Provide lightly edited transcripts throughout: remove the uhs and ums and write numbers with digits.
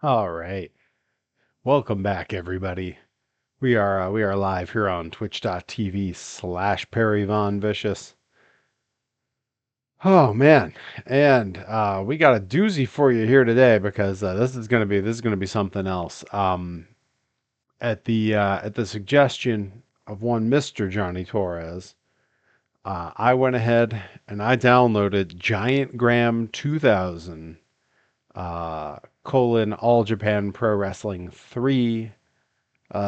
All right. Welcome back, everybody. We are live here on twitch.tv/Perry Von Vicious. Oh man. And we got a doozy for you here today because this is gonna be something else. At the suggestion of one Mr. Johnny Torres, I went ahead and I downloaded Giant Graham 2000 colon All Japan Pro Wrestling 3.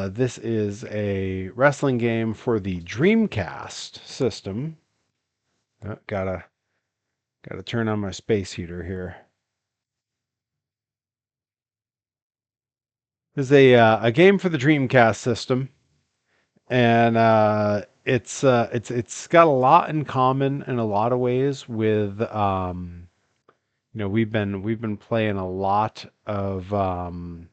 This is a wrestling game for the Dreamcast system. Gotta turn on my space heater here. This is a game for the Dreamcast system, and it's got a lot in common in a lot of ways with we've been playing a lot of the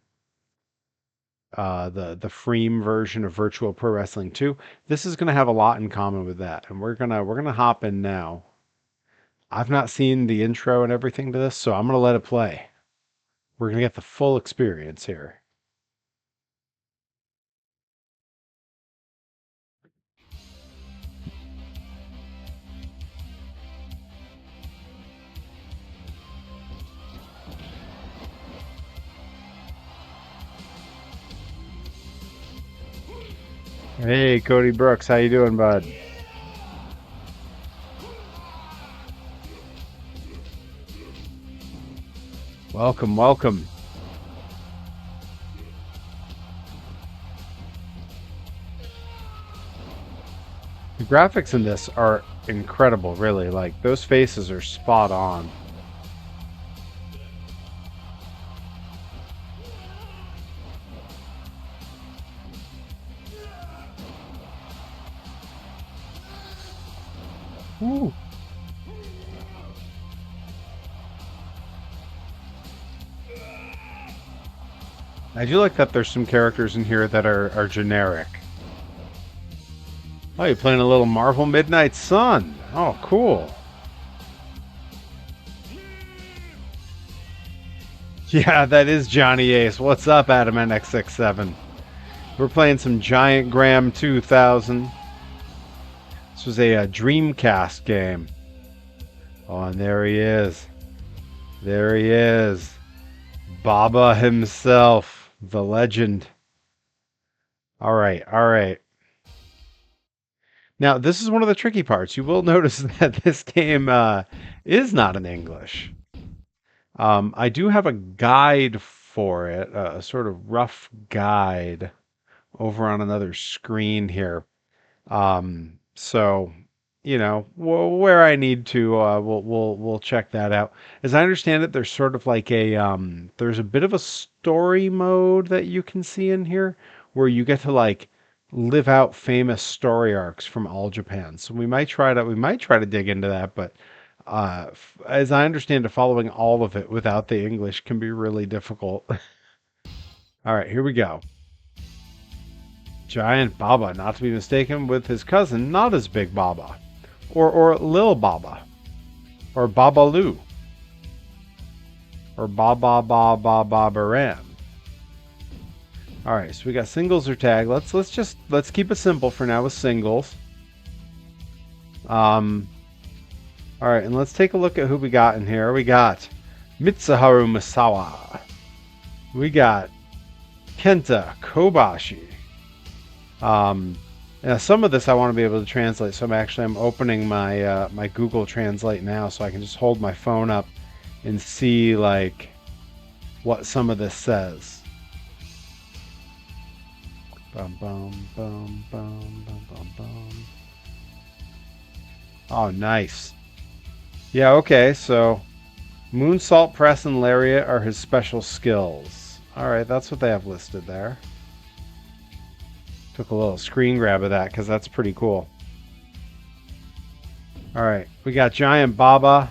Freem version of Virtual Pro Wrestling 2. This is going to have a lot in common with that, and we're gonna hop in now. I've not seen the intro and everything to this, so I'm gonna let it play. We're gonna get the full experience here. Hey, Cody Brooks, how you doing, bud? Welcome, welcome. The graphics in this are incredible, really. Like those faces are spot on. Ooh. I do like that there's some characters in here that are generic. Oh, you're playing a little Marvel Midnight Sun. Oh, cool. Yeah, that is Johnny Ace. What's up, Adam NX67? We're playing some Giant Graham 2000. This was a Dreamcast game. Oh, and there he is. There he is. Baba himself, the legend. All right, all right. Now, this is one of the tricky parts. You will notice that this game is not in English. I do have a guide for it, a sort of rough guide over on another screen here. So, where I need to, we'll check that out. As I understand it, there's sort of like there's a bit of a story mode that you can see in here where you get to like live out famous story arcs from All Japan. So we might try to dig into that, but as I understand it, following all of it without the English can be really difficult. All right, here we go. Giant Baba, not to be mistaken with his cousin, not as big Baba, or Lil Baba, or Babaloo, or Babaran. All right, so we got singles or tag. Let's keep it simple for now with singles. All right, and let's take a look at who we got in here. We got Mitsuharu Misawa. We got Kenta Kobashi. Now some of this I want to be able to translate, so I'm opening my my Google Translate now, so I can just hold my phone up and see like what some of this says. Bum bum bum bum bum bum bum. Oh, nice. Yeah, okay. So moonsault, press, and lariat are his special skills. All right, that's what they have listed there. Took a little screen grab of that because that's pretty cool. All right, we got Giant Baba,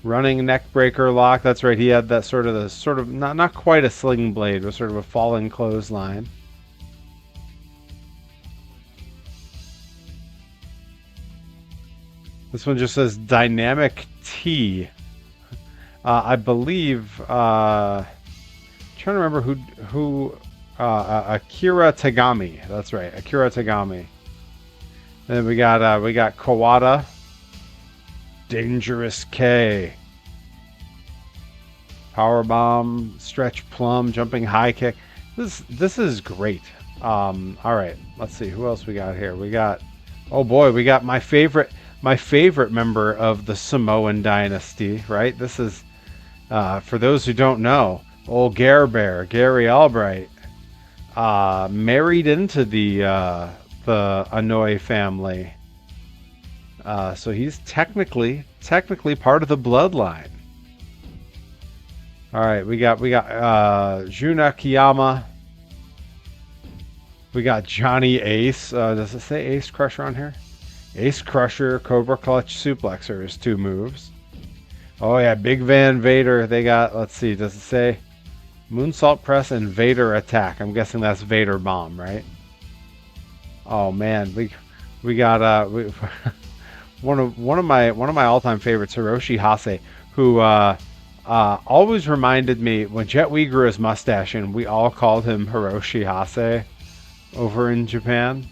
running neck breaker lock. That's right. He had that sort of not quite a sling blade, but sort of a falling clothesline. This one just says Dynamic T. I believe trying to remember who Akira Tagami. That's right, Akira Tagami. Then we got Kawada, Dangerous K, Power Bomb, Stretch Plum, Jumping High Kick. This is great. All right, let's see who else we got here. We got, oh boy, we got my favorite member of the Samoan dynasty. Right, this is for those who don't know, old Gare Bear, Gary Albright, married into the Anoa'i family. So he's technically part of the bloodline. All right, we got Jun Akiyama. We got Johnny Ace. Does it say Ace Crusher on here? Ace Crusher, Cobra Clutch, Suplexer is 2 moves. Oh yeah, Big Van Vader. They got, let's see, does it say Moonsault Press and Vader Attack? I'm guessing that's Vader Bomb, right? Oh man, we got one of my all-time favorites, Hiroshi Hase, who always reminded me when Jet Li grew his mustache, and we all called him Hiroshi Hase over in Japan.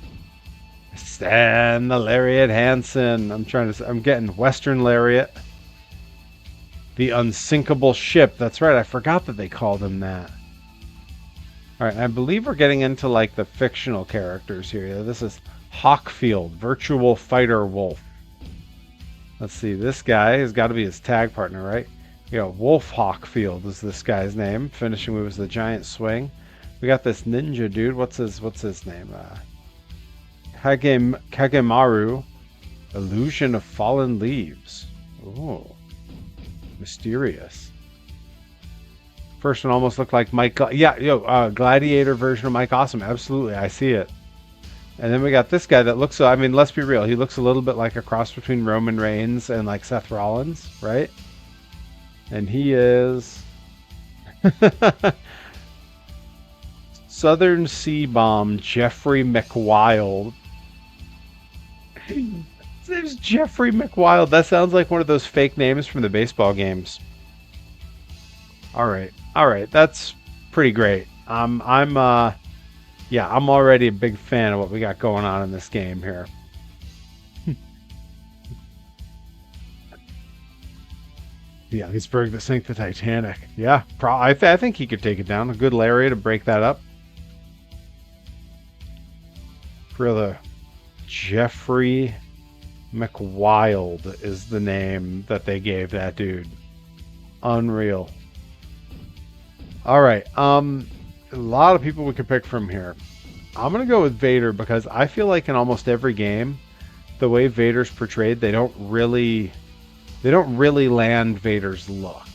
Stan the Lariat Hansen. I'm getting Western Lariat. The Unsinkable Ship. That's right. I forgot that they called him that. All right. I believe we're getting into like the fictional characters here. This is Hawkfield, Virtual Fighter Wolf. Let's see. This guy has got to be his tag partner, right? Wolf Hawkfield is this guy's name. Finishing move is the Giant Swing. We got this ninja dude. What's his name? Kagemaru, Illusion of Fallen Leaves. Ooh, mysterious. First one almost looked like Mike. Gladiator version of Mike Awesome. Absolutely, I see it. And then we got this guy that looks. I mean, let's be real. He looks a little bit like a cross between Roman Reigns and like Seth Rollins, right? And he is Southern Sea Bomb Jeffrey McWild. There's Jeffrey McWild. That sounds like one of those fake names from the baseball games. All right. That's pretty great. I'm already a big fan of what we got going on in this game here. Yeah, Iceberg that sank the Titanic. Yeah, I think he could take it down. A good lariat to break that up. For the Jeffrey McWild is the name that they gave that dude. Unreal. All right, a lot of people we could pick from here. I'm gonna go with Vader because I feel like in almost every game, the way Vader's portrayed, they don't really land Vader's look.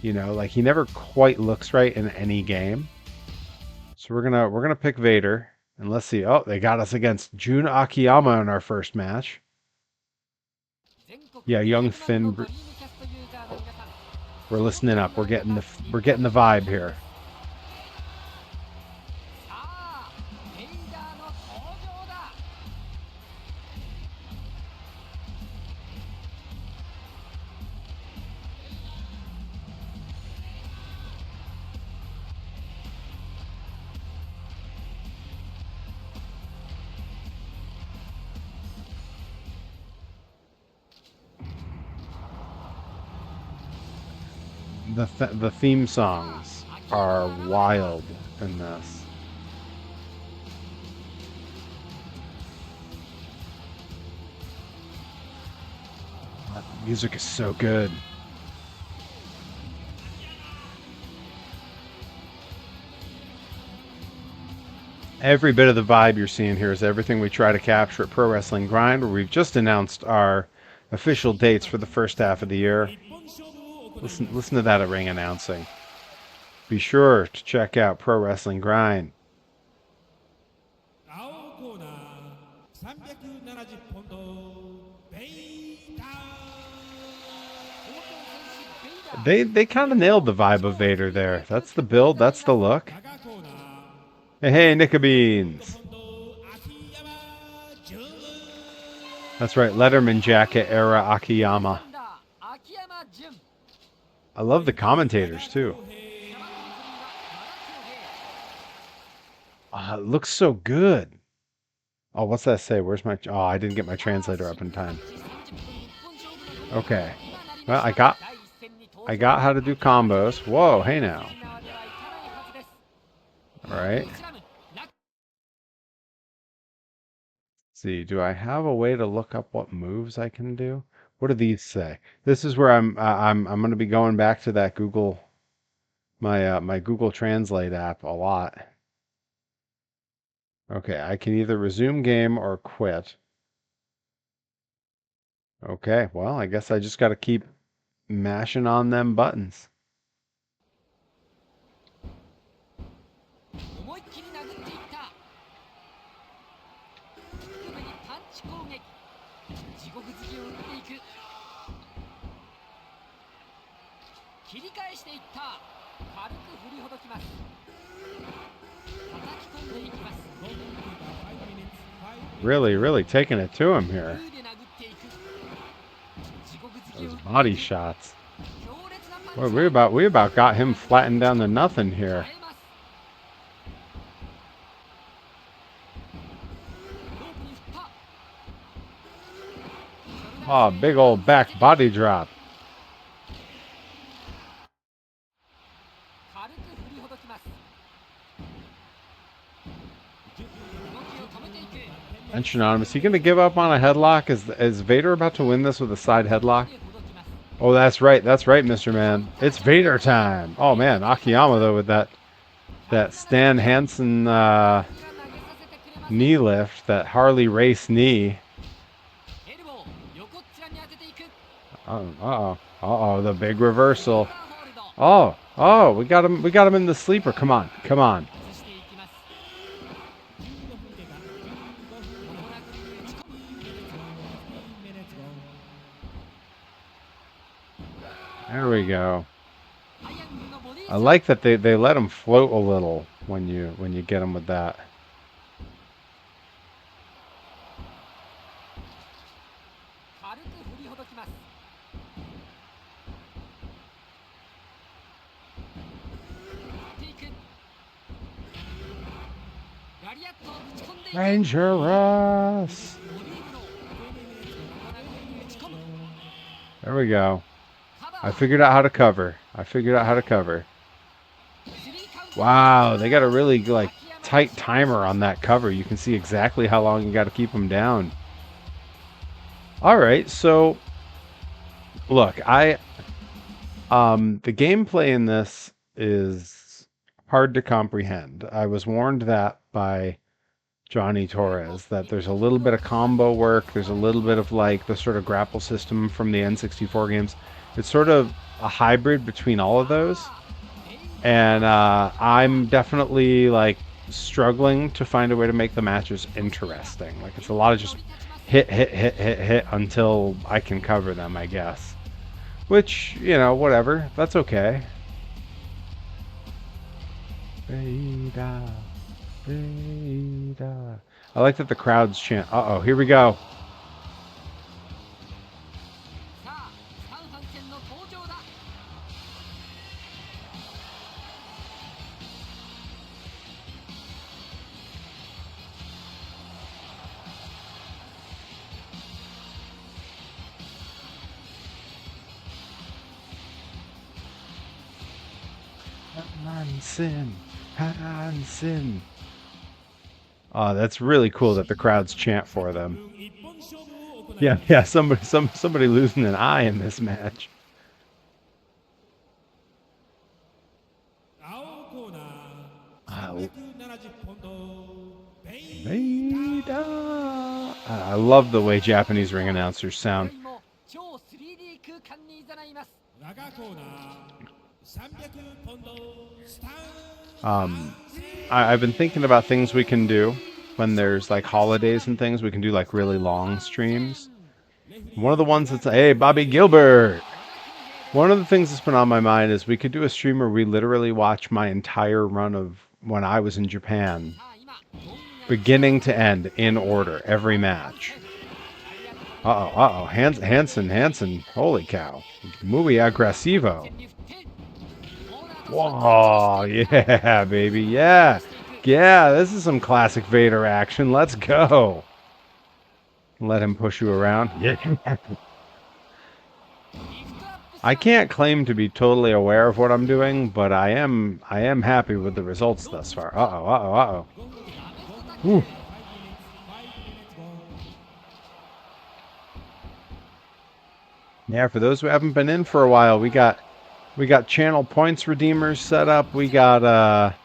Like he never quite looks right in any game. So we're gonna pick Vader, and let's see. Oh, they got us against Jun Akiyama in our first match. Yeah, young Finn. Oh, we're listening up. We're getting the vibe here. The theme songs are wild in this. The music is so good. Every bit of the vibe you're seeing here is everything we try to capture at Pro Wrestling Grind, where we've just announced our official dates for the first half of the year. Listen to that at ring announcing. Be sure to check out Pro Wrestling Grind. They kind of nailed the vibe of Vader there. That's the build. That's the look. Hey, Nicka Beans. That's right, Letterman jacket era Akiyama. I love the commentators too. It looks so good. Oh, what's that say? Where's my... Oh, I didn't get my translator up in time. Okay. Well, I got how to do combos. Whoa, hey now. All right. See, do I have a way to look up what moves I can do? What do these say? This is where I'm going to be going back to that Google my Google Translate app a lot. Okay, I can either resume game or quit. Okay, well, I guess I just got to keep mashing on them buttons. Really, really taking it to him here. Those body shots. Boy, we about got him flattened down to nothing here. Oh, big old back body drop. Mention Anonymous. He gonna give up on a headlock? Is Vader about to win this with a side headlock? Oh, that's right, Mr. Man. It's Vader time. Oh man, Akiyama though with that Stan Hansen knee lift, that Harley race knee. Uh-oh, the big reversal. Oh, we got him in the sleeper. Come on. There we go. I like that they let him float a little when you get him with that. Dangerous. There we go. I figured out how to cover. Wow, they got a really like tight timer on that cover. You can see exactly how long you got to keep them down. All right, so look, the gameplay in this is hard to comprehend. I was warned that by Johnny Torres, that there's a little bit of combo work, there's a little bit of like the sort of grapple system from the N64 games. It's sort of a hybrid between all of those. And I'm definitely like struggling to find a way to make the matches interesting. Like it's a lot of just hit until I can cover them, I guess. Which, you know, whatever. That's okay. Vader. I like that the crowds chant. Uh-oh, here we go. Hansen. Oh, that's really cool that the crowds chant for them. Yeah, somebody losing an eye in this match. Vader. I love the way Japanese ring announcers sound. I've been thinking about things we can do when there's like holidays and things. We can do like really long streams. One of the ones that's, hey, Bobby Gilbert. One of the things that's been on my mind is we could do a stream where we literally watch my entire run of when I was in Japan, beginning to end in order, every match. Hansen. Holy cow. Muy agresivo. Whoa, yeah, baby, yeah. Yeah, this is some classic Vader action. Let's go. Let him push you around. Yeah. I can't claim to be totally aware of what I'm doing, but I am happy with the results thus far. Uh-oh, uh-oh, uh-oh. Ooh. Yeah, for those who haven't been in for a while, we got channel points redeemers set up. We got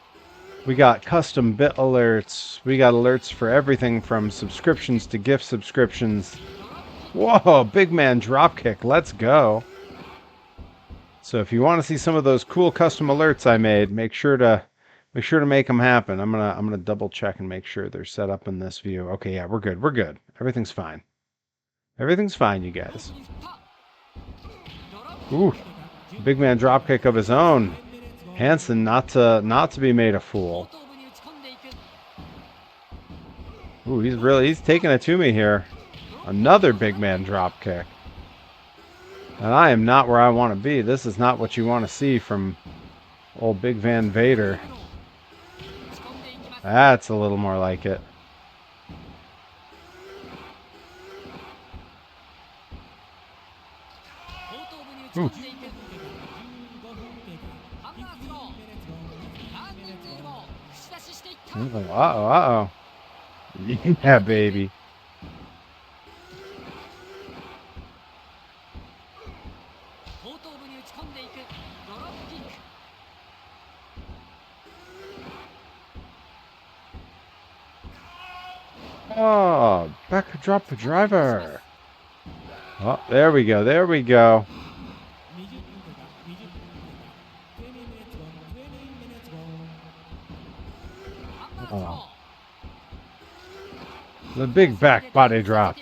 custom bit alerts. We got alerts for everything from subscriptions to gift subscriptions. Whoa, big man dropkick. Let's go. So if you want to see some of those cool custom alerts I made, make sure to make them happen. I'm gonna double check and make sure they're set up in this view. Okay, yeah, we're good. We're good. Everything's fine. Everything's fine, you guys. Ooh, big man dropkick of his own. Hansen not to be made a fool. Ooh, he's taking it to me here. Another big man dropkick. And I am not where I want to be. This is not what you want to see from old Big Van Vader. That's a little more like it. Ooh. Uh-oh, uh-oh. Yeah, baby. Oh, back drop the driver. Oh, there we go. There we go. Oh. The big back body drop.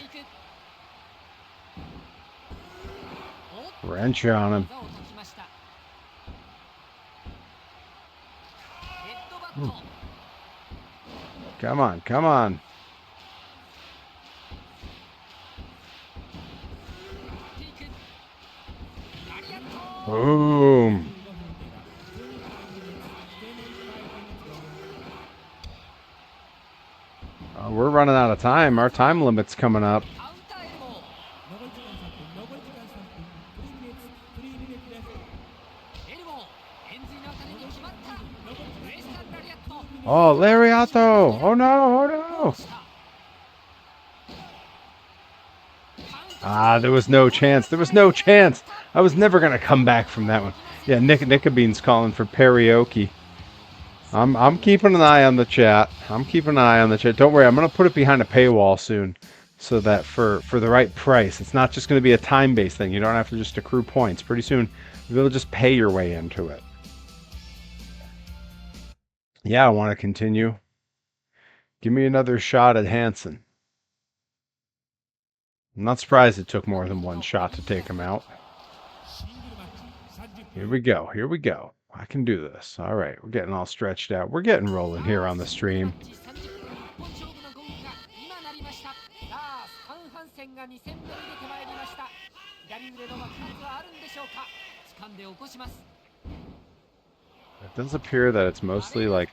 Wrench on him. Come on, come on. Boom. We're running out of time. Our time limit's coming up. Oh, Lariato! Oh no, oh no! Ah, there was no chance. There was no chance. I was never gonna come back from that one. Yeah, Nicobean's calling for karaoke. I'm keeping an eye on the chat. I'm keeping an eye on the chat. Don't worry, I'm gonna put it behind a paywall soon, so that for the right price, it's not just gonna be a time-based thing. You don't have to just accrue points. Pretty soon, you'll just pay your way into it. Yeah, I want to continue. Give me another shot at Hansen. I'm not surprised it took more than one shot to take him out. Here we go. Here we go. I can do this. All right, we're getting all stretched out. We're getting rolling here on the stream. It does appear that it's mostly like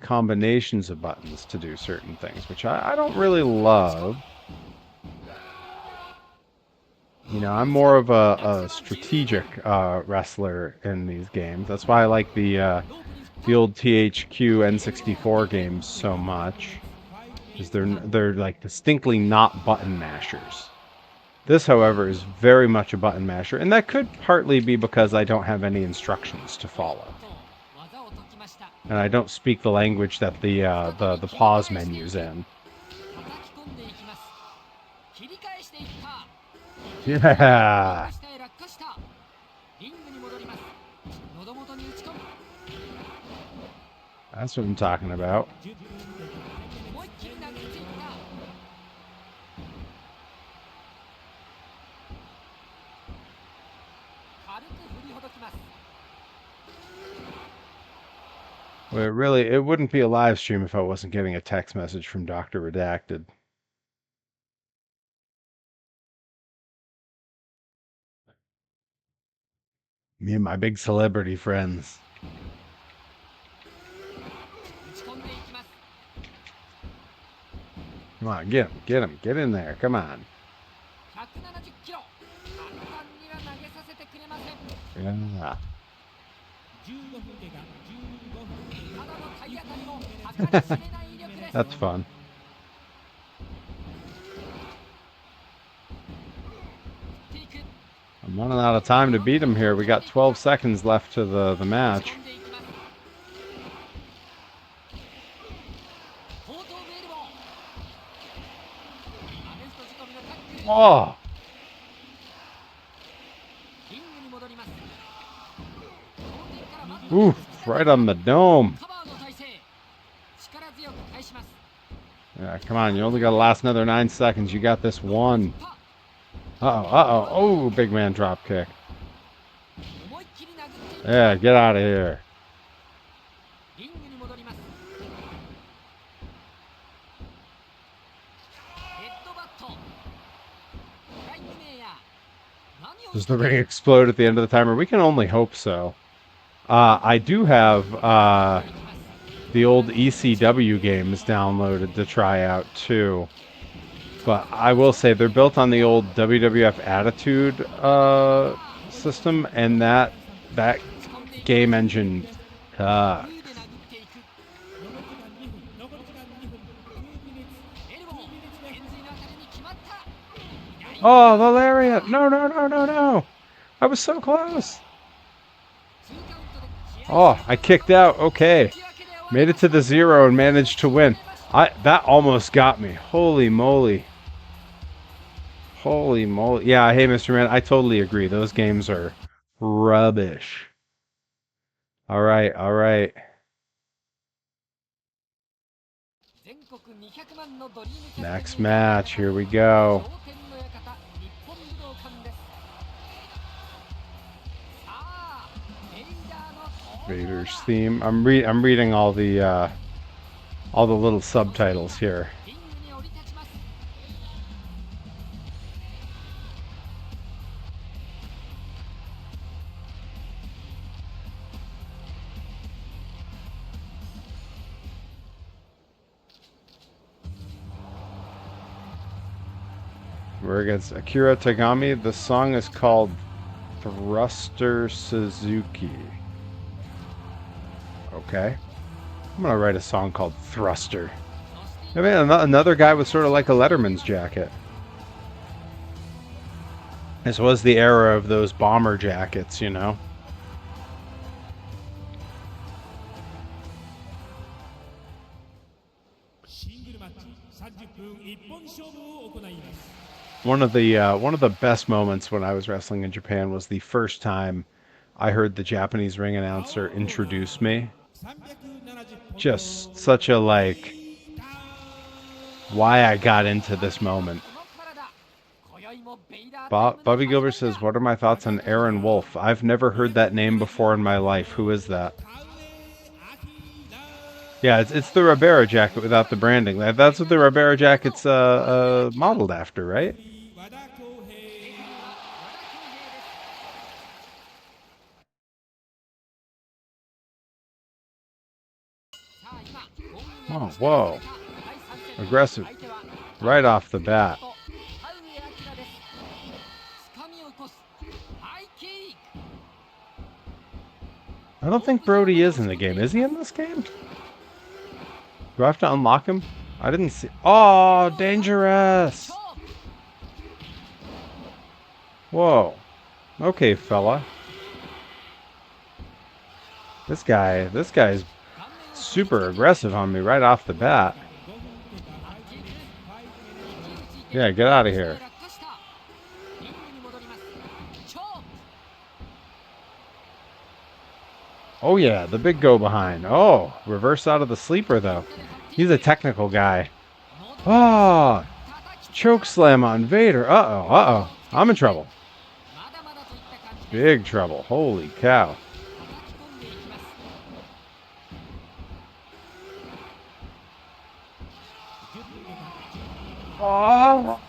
combinations of buttons to do certain things, which I don't really love. You know, I'm more of a strategic wrestler in these games. That's why I like the old THQ N64 games so much, is they're like distinctly not button mashers. This, however, is very much a button masher, and that could partly be because I don't have any instructions to follow, and I don't speak the language that the pause menu's in. Yeah. That's what I'm talking about. Well, it wouldn't be a live stream if I wasn't getting a text message from Dr. Redacted. Me and my big celebrity friends. Come on, get him, get him, get in there. Come on. Yeah. That's fun. I'm running out of time to beat him here. We got 12 seconds left to the match. Oh! Oof, right on the dome. Yeah, come on, you only got to last another 9 seconds. You got this one. Uh-oh, uh-oh. Oh, big man drop kick. Yeah, get out of here. Does the ring explode at the end of the timer? We can only hope so. I do have the old ECW games downloaded to try out too. But I will say they're built on the old WWF Attitude system, and that game engine sucks. Oh, the lariat! No, no, no, no, no! I was so close! Oh, I kicked out. Okay. Made it to the 0 and managed to win. That almost got me. Holy moly. Holy moly. Yeah, hey, Mr. Man, I totally agree. Those games are rubbish. All right, all right. Next match. Here we go. Vader's theme. I'm reading all the little subtitles here. We're against Akira Tagami. The song is called Thruster Suzuki. Okay. I'm gonna write a song called Thruster. I mean, another guy with sort of like a Letterman's jacket. This was the era of those bomber jackets, you know. One of the best moments when I was wrestling in Japan was the first time I heard the Japanese ring announcer introduce me. Just such a like why I got into this moment. Bobby Gilbert says, "What are my thoughts on Aaron Wolf? I've never heard that name before in my life. Who is that?" Yeah, it's the Ribera jacket without the branding. That's what the Ribera jacket's modeled after, right? Oh, whoa. Aggressive. Right off the bat. I don't think Brody is in the game. Is he in this game? Do I have to unlock him? I didn't see. Oh, dangerous. Whoa. Okay, fella. This guy's super aggressive on me right off the bat. Yeah, get out of here. Oh yeah, the big go behind. Oh, reverse out of the sleeper though. He's a technical guy. Oh, choke slam on Vader. Uh-oh, uh-oh. I'm in trouble. Big trouble. Holy cow. Oh.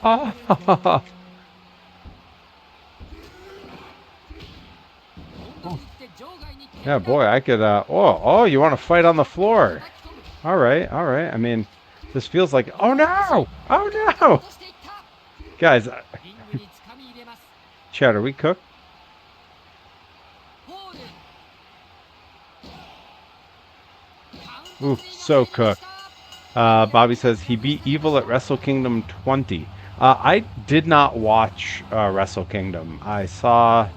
Yeah, boy, I could, oh, you want to fight on the floor. All right. I mean, This feels like, oh no! Oh no! Guys, Chad, are we cooked? Ooh, so cooked. Bobby says he beat Evil at Wrestle Kingdom 20. I did not watch Wrestle Kingdom. I saw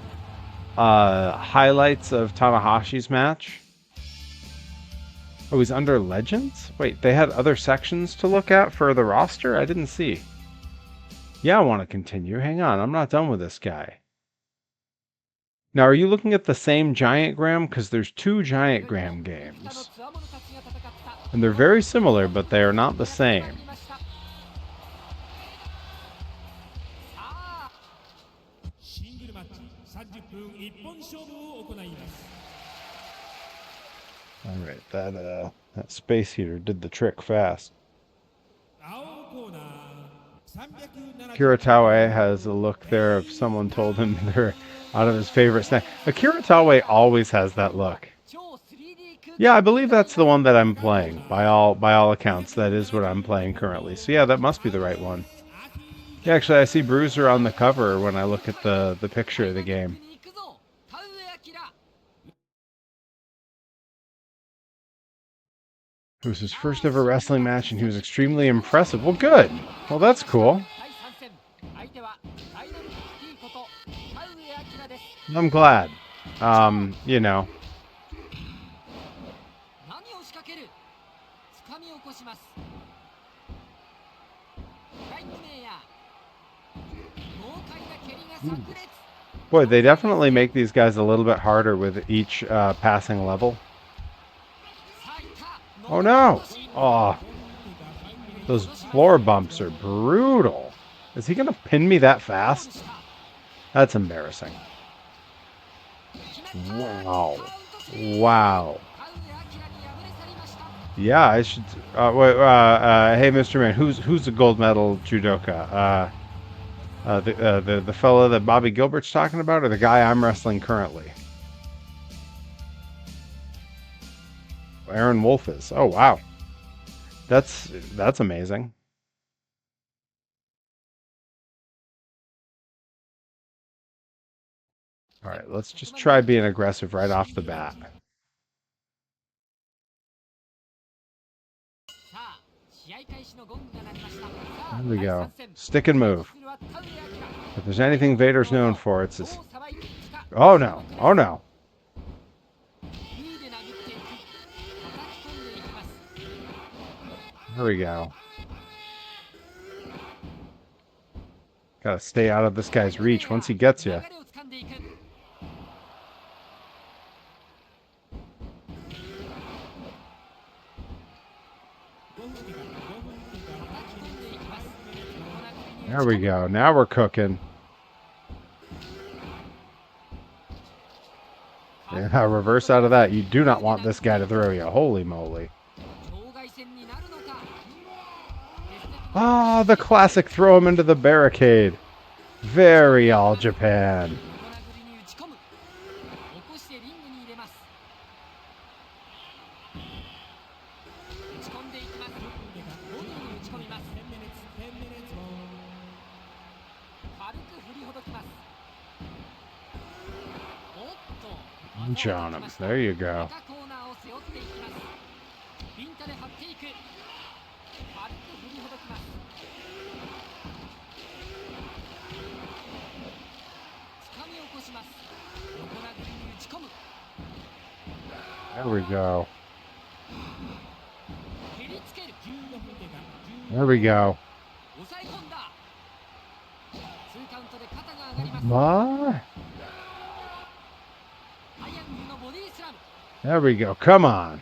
highlights of Tanahashi's match. Oh, he's under Legends? Wait, they had other sections to look at for the roster? I didn't see. Yeah, I want to continue. Hang on, I'm not done with this guy. Now, are you looking at the same Giant Gram? Because there's two Giant Gram games. And they're very similar, but they are not the same. Alright, that space heater did the trick fast. Kiritawe has a look there if someone told him they're out of his favorite snack. Kiritawe always has that look. Yeah, I believe that's the one that I'm playing. By all accounts, that is what I'm playing currently. So yeah, that must be the right one. Yeah, actually, I see Bruiser on the cover when I look at the picture of the game. It was his first ever wrestling match, and he was extremely impressive. Well, good. Well, that's cool. I'm glad. You know. Boy, they definitely make these guys a little bit harder with each passing level. Oh no! Oh, those floor bumps are brutal. Is he gonna pin me that fast? That's embarrassing. Wow. Wow. Yeah, I should. Hey, Mr. Man, who's the gold medal judoka? The fella that Bobby Gilbert's talking about, or the guy I'm wrestling currently? Aaron Wolf is. Oh wow, that's amazing. All right, let's just try being aggressive right off the bat. There we go. Stick and move. If there's anything Vader's known for, it's his... Oh no! Oh no! There we go. Gotta stay out of this guy's reach once he gets you. There we go. Now we're cooking. Yeah, reverse out of that. You do not want this guy to throw you. Holy moly. Ah, the classic throw him into the barricade. Very All Japan. Punch on him. There you go. There we go. There we go. What? There we go. Come on.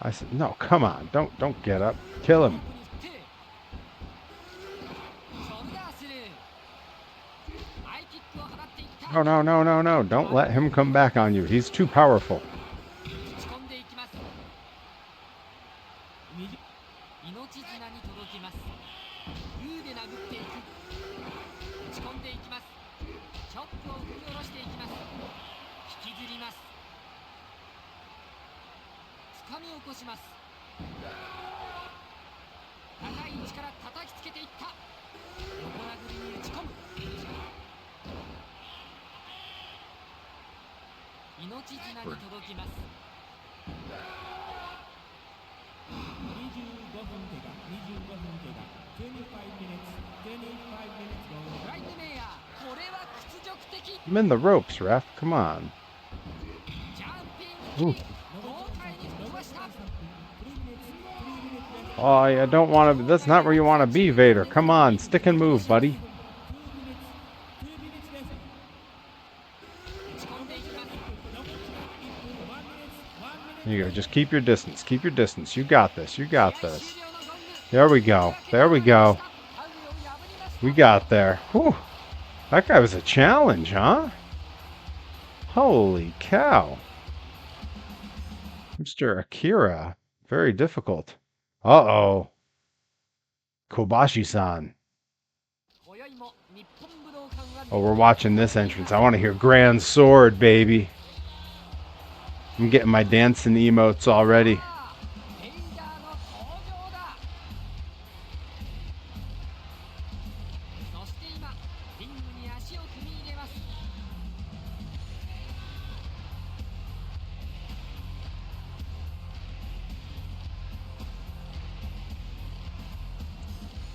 I said, no, come on. Don't get up. Kill him. No, no, no, no, no. Don't let him come back on you. He's too powerful. I'm in the ropes, ref. Come on. Ooh. Oh, I don't want to. That's not where you want to be, Vader. Come on, stick and move, buddy. There you go. Just keep your distance. Keep your distance. You got this. You got this. There we go. There we go. We got there. Whew. That guy was a challenge, huh? Holy cow. Mr. Akira. Very difficult. Uh-oh. Kobashi-san. Oh, we're watching this entrance. I want to hear Grand Sword, baby. I'm getting my dancing emotes already.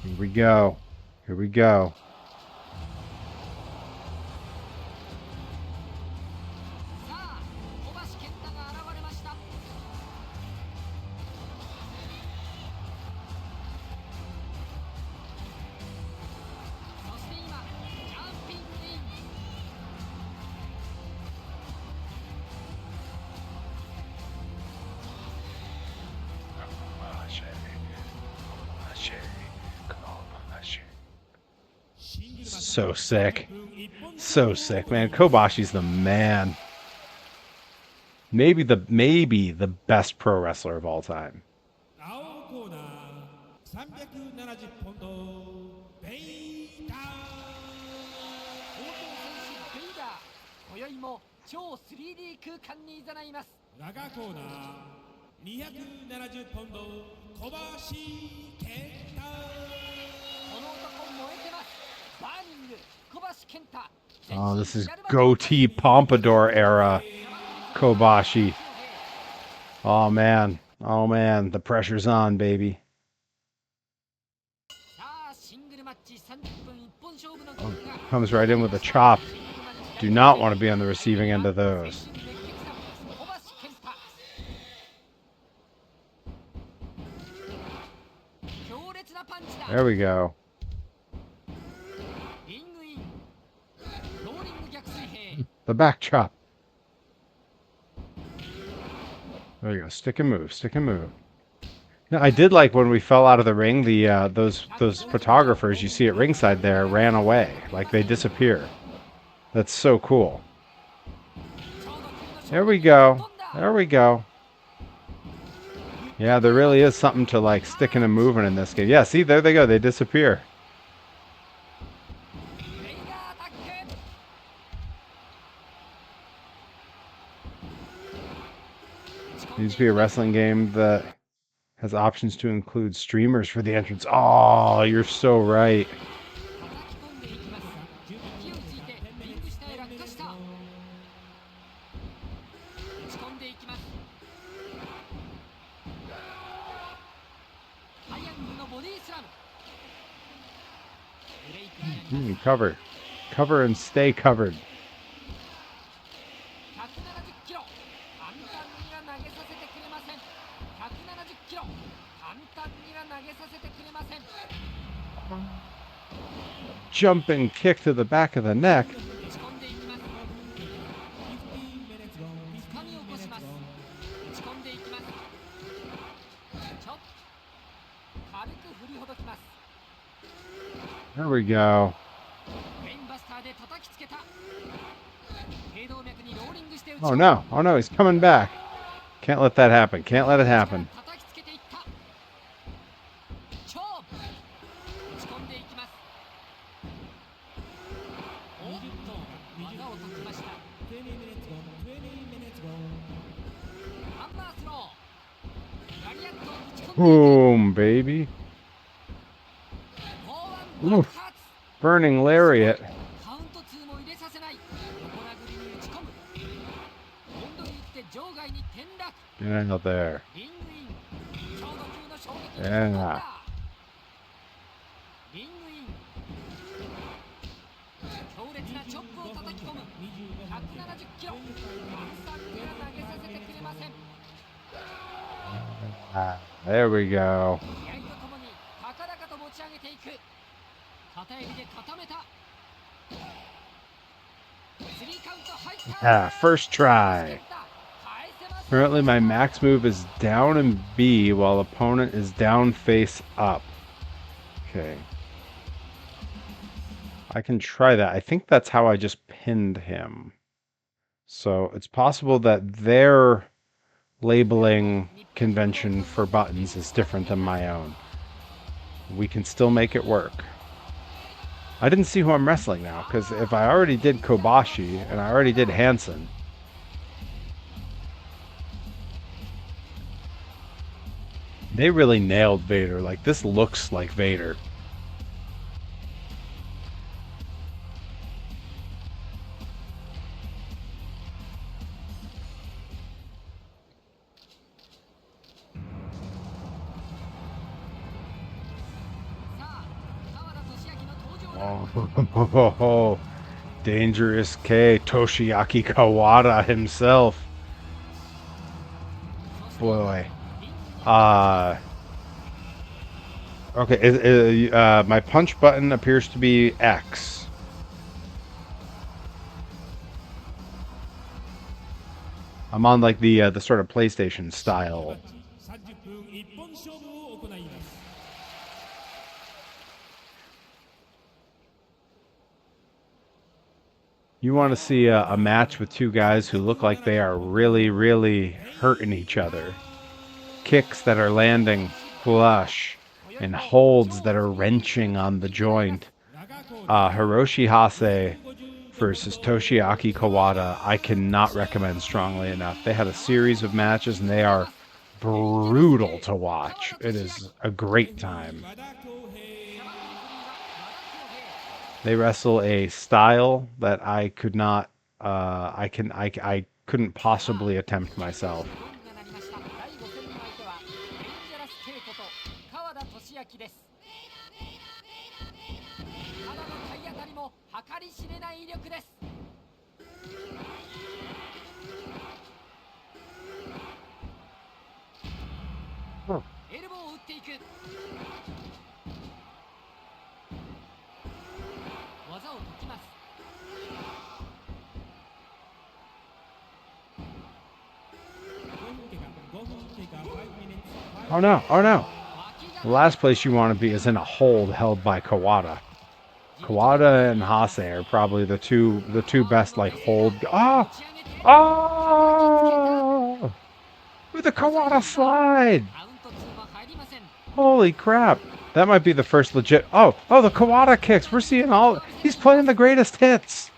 Here we go. Here we go. So sick. So sick, man. Kobashi's the man. Maybe the best pro wrestler of all time. Oh, this is goatee pompadour era Kobashi. Oh man. Oh man. The pressure's on, baby. Oh, comes right in with a chop. Do not want to be on the receiving end of those. There we go. The back chop. There you go. Stick and move. Stick and move. Now, I did like when we fell out of the ring. The those photographers you see at ringside there ran away, like they disappear. That's so cool. There we go. There we go. Yeah, there really is something to like sticking and moving in this game. Yeah, see, there they go. They disappear. Needs to be a wrestling game that has options to include streamers for the entrance. Oh, you're so right. Cover. Cover and stay covered. Jumping kick to the back of the neck. There we go. Oh no, oh no, he's coming back. Can't let that happen. Can't let it happen. Boom, baby. Oof. Burning lariat. Get out there. Yeah. There we go. First try. Currently my max move is down and B while opponent is down face up. Okay. I can try that. I think that's how I just pinned him. So it's possible that their labeling convention for buttons is different than my own. We can still make it work. I didn't see who I'm wrestling now, because if I already did Kobashi and I already did Hansen, they really nailed Vader. Like, this looks like Vader. Oh, Dangerous K, Toshiaki Kawada himself. Boy. Okay, my punch button appears to be X. I'm on like the sort of PlayStation style. You want to see a match with two guys who look like they are really, really hurting each other. Kicks that are landing flush and holds that are wrenching on the joint. Hiroshi Hase versus Toshiaki Kawada, I cannot recommend strongly enough. They had a series of matches and they are brutal to watch. It is a great time. They wrestle a style that I could not, I couldn't possibly attempt myself. Oh. Oh no, oh no. The last place you want to be is in a hold held by Kawada. Kawada and Hase are probably the two best like hold. Oh! Oh! With the Kawada slide! Holy crap. That might be the first legit. Oh, the Kawada kicks. We're seeing all. He's playing the greatest hits.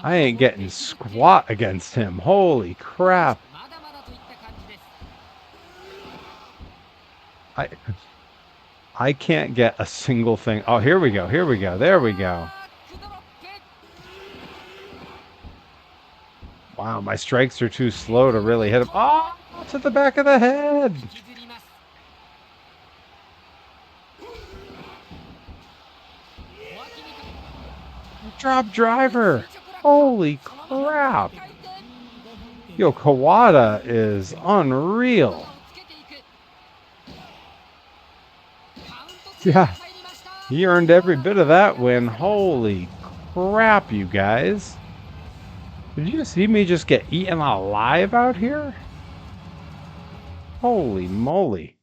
I ain't getting squat against him. Holy crap. I can't get a single thing. Oh, here we go. Here we go. There we go. Wow, my strikes are too slow to really hit him. Oh, to the back of the head. Drop driver. Holy crap. Yo, Kawada is unreal. Yeah, he earned every bit of that win. Holy crap, you guys. Did you see me just get eaten alive out here? Holy moly.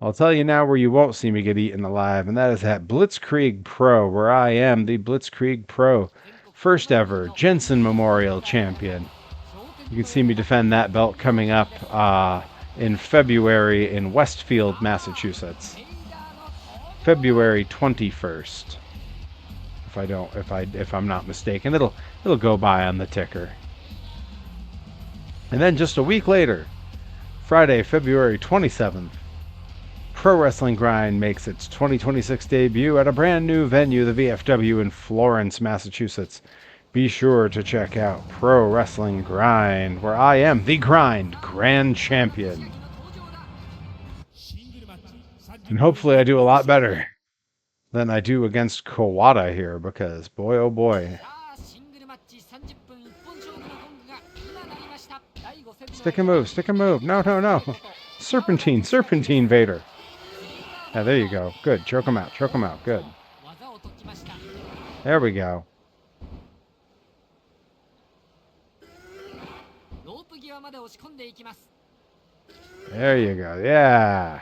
I'll tell you now where you won't see me get eaten alive, and that is at Blitzkrieg Pro, where I am the Blitzkrieg Pro first ever Jensen Memorial Champion. You can see me defend that belt coming up in February in Westfield, Massachusetts. February 21st. if I'm not mistaken. It'll go by on the ticker. And then just a week later, Friday, February 27th, Pro Wrestling Grind makes its 2026 debut at a brand new venue, the VFW in Florence, Massachusetts. Be sure to check out Pro Wrestling Grind, where I am the Grind Grand Champion. And hopefully I do a lot better than I do against Kawada here, because boy oh boy. Stick and move. No. Serpentine Vader. Yeah, there you go. Good. Choke him out. Good. There we go. There you go. Yeah.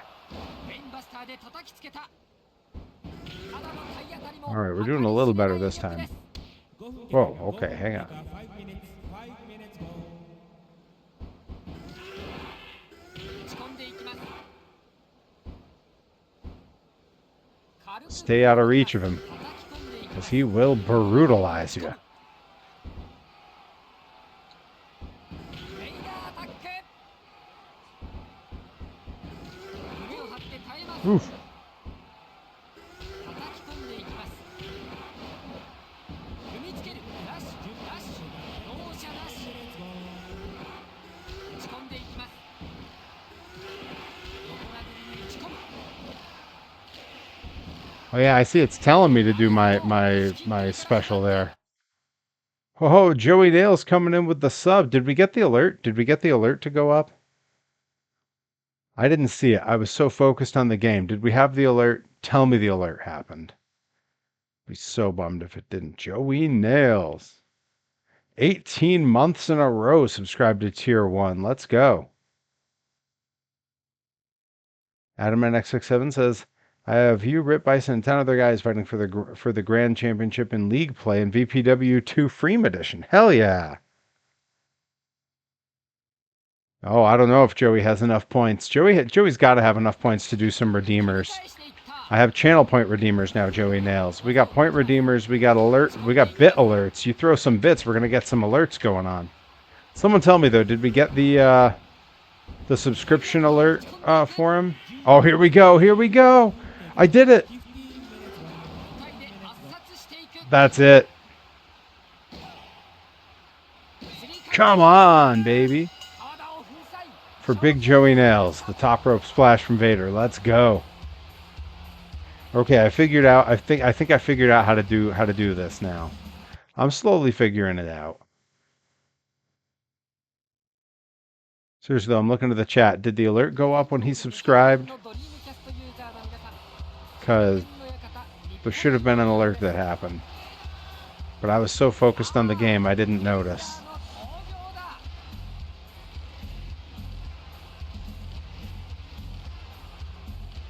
Alright, we're doing a little better this time. Whoa, okay, hang on. Stay out of reach of him, because he will brutalize you. Oof. Oh yeah, I see it's telling me to do my special there. Oh, Joey Nail's coming in with the sub. Did we get the alert? Did we get the alert to go up? I didn't see it. I was so focused on the game. Did we have the alert? Tell me the alert happened. I'd be so bummed if it didn't. Joey Nails. 18 months in a row subscribed to Tier 1. Let's go. AdamNX67 says, I have you, Rip Bison, and 10 other guys fighting for the Grand Championship in League Play in VPW 2 Freem Edition. Hell yeah. Oh, I don't know if Joey has enough points. Joey's got to have enough points to do some redeemers. I have channel point redeemers now, Joey Nails. We got point redeemers, we got bit alerts. You throw some bits, we're going to get some alerts going on. Someone tell me though, did we get the subscription alert for him? Oh, here we go. I did it. That's it. Come on, baby. For Big Joey Nails, the top rope splash from Vader. Let's go. Okay, I figured out. I think I figured out how to do this now. I'm slowly figuring it out. Seriously though, I'm looking at the chat. Did the alert go up when he subscribed? Because there should have been an alert that happened. But I was so focused on the game, I didn't notice.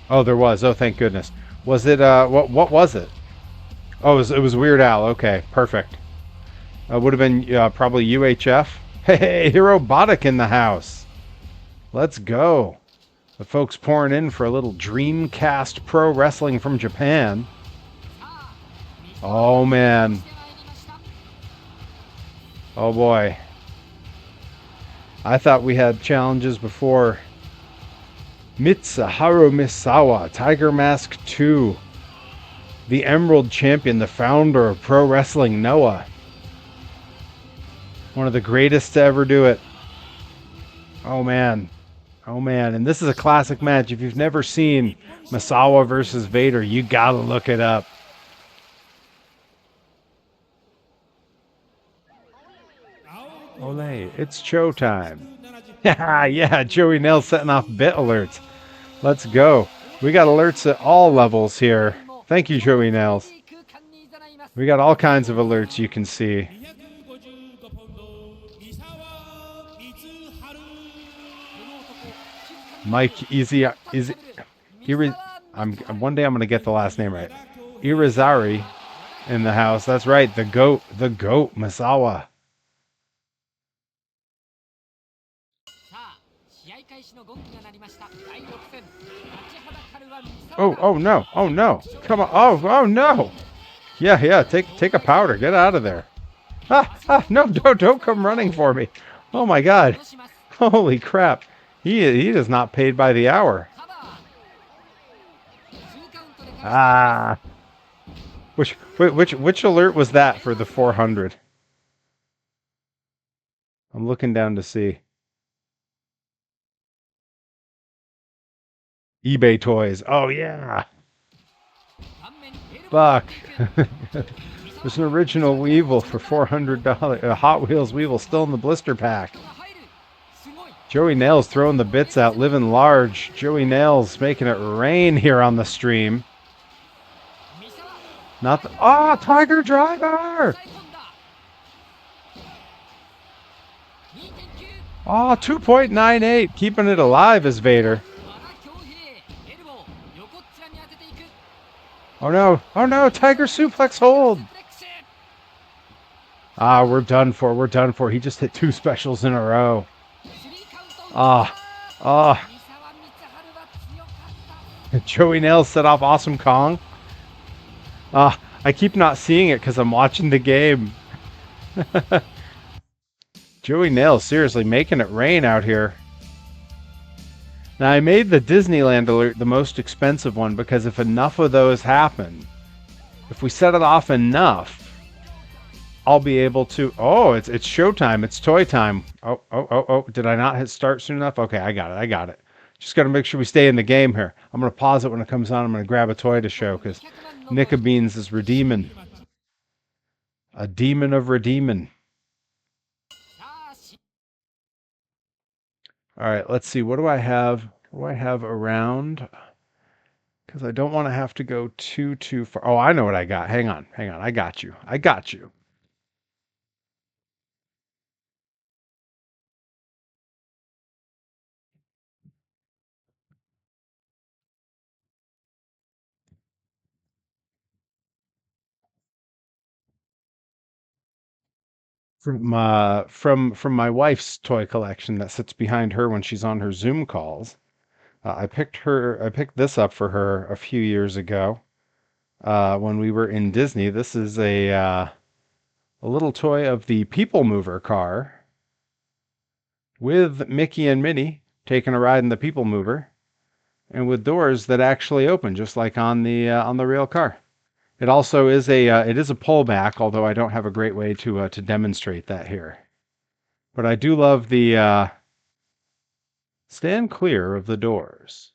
Oh, there was. Oh, thank goodness. Was it, what was it? Oh, it was Weird Al. Okay, perfect. Would have been probably UHF. Hey, Robotic in the house. Let's go. The folks pouring in for a little Dreamcast Pro Wrestling from Japan. Oh, man. Oh, boy. I thought we had challenges before. Mitsuharu Misawa, Tiger Mask 2. The Emerald Champion, the founder of Pro Wrestling Noah. One of the greatest to ever do it. Oh, man. Oh, man. And this is a classic match. If you've never seen Misawa versus Vader, you gotta look it up. Olay, it's showtime. Yeah, Joey Nails setting off bit alerts. Let's go. We got alerts at all levels here. Thank you, Joey Nails. We got all kinds of alerts you can see. Mike Easy one day I'm gonna get the last name right. Irizarry in the house. That's right, the goat, Misawa. Oh no, come on, oh no. Yeah, yeah. Take a powder. Get out of there. No, don't come running for me. Oh my God. Holy crap. He is not paid by the hour. Ah. Which alert was that for the 400? I'm looking down to see. eBay toys. Oh yeah. Fuck. There's an original Weevil for $400. A Hot Wheels Weevil still in the blister pack. Joey Nails throwing the bits out, living large. Joey Nails making it rain here on the stream. Not the, oh, Tiger Driver! Oh, 2.98, keeping it alive as Vader. Oh no, Tiger Suplex hold! Ah, we're done for. He just hit 2 specials in a row. Ah, ah. Joey Nails set off Awesome Kong. Ah, I keep not seeing it because I'm watching the game. Joey Nails seriously making it rain out here. Now, I made the Disneyland alert the most expensive one because if enough of those happen, if we set it off enough, I'll be able to... Oh, it's showtime. It's toy time. Oh. Did I not hit start soon enough? Okay, I got it. Just got to make sure we stay in the game here. I'm going to pause it when it comes on. I'm going to grab a toy to show because Nika Beans is redeeming. A demon of redeeming. All right, let's see. What do I have? What do I have around? Because I don't want to have to go too far. Oh, I know what I got. Hang on. I got you. From my wife's toy collection that sits behind her when she's on her Zoom calls. I picked this up for her a few years ago when we were in Disney. This is a little toy of the People Mover car with Mickey and Minnie taking a ride in the People Mover, and with doors that actually open, just like on the real car. It also is it is a pullback, although I don't have a great way to demonstrate that here. But I do love the stand clear of the doors,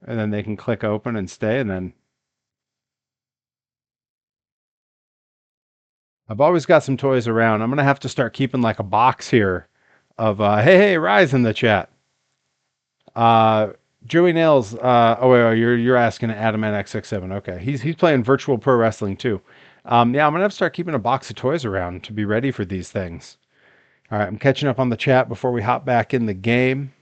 and then they can click open and stay, and then I've always got some toys around. I'm gonna have to start keeping like a box here of hey Rise in the chat. Uh, Joey Nails. You're asking Adamant X67. Okay, he's playing virtual pro wrestling too. Yeah, I'm gonna have to start keeping a box of toys around to be ready for these things. All right, I'm catching up on the chat before we hop back in the game.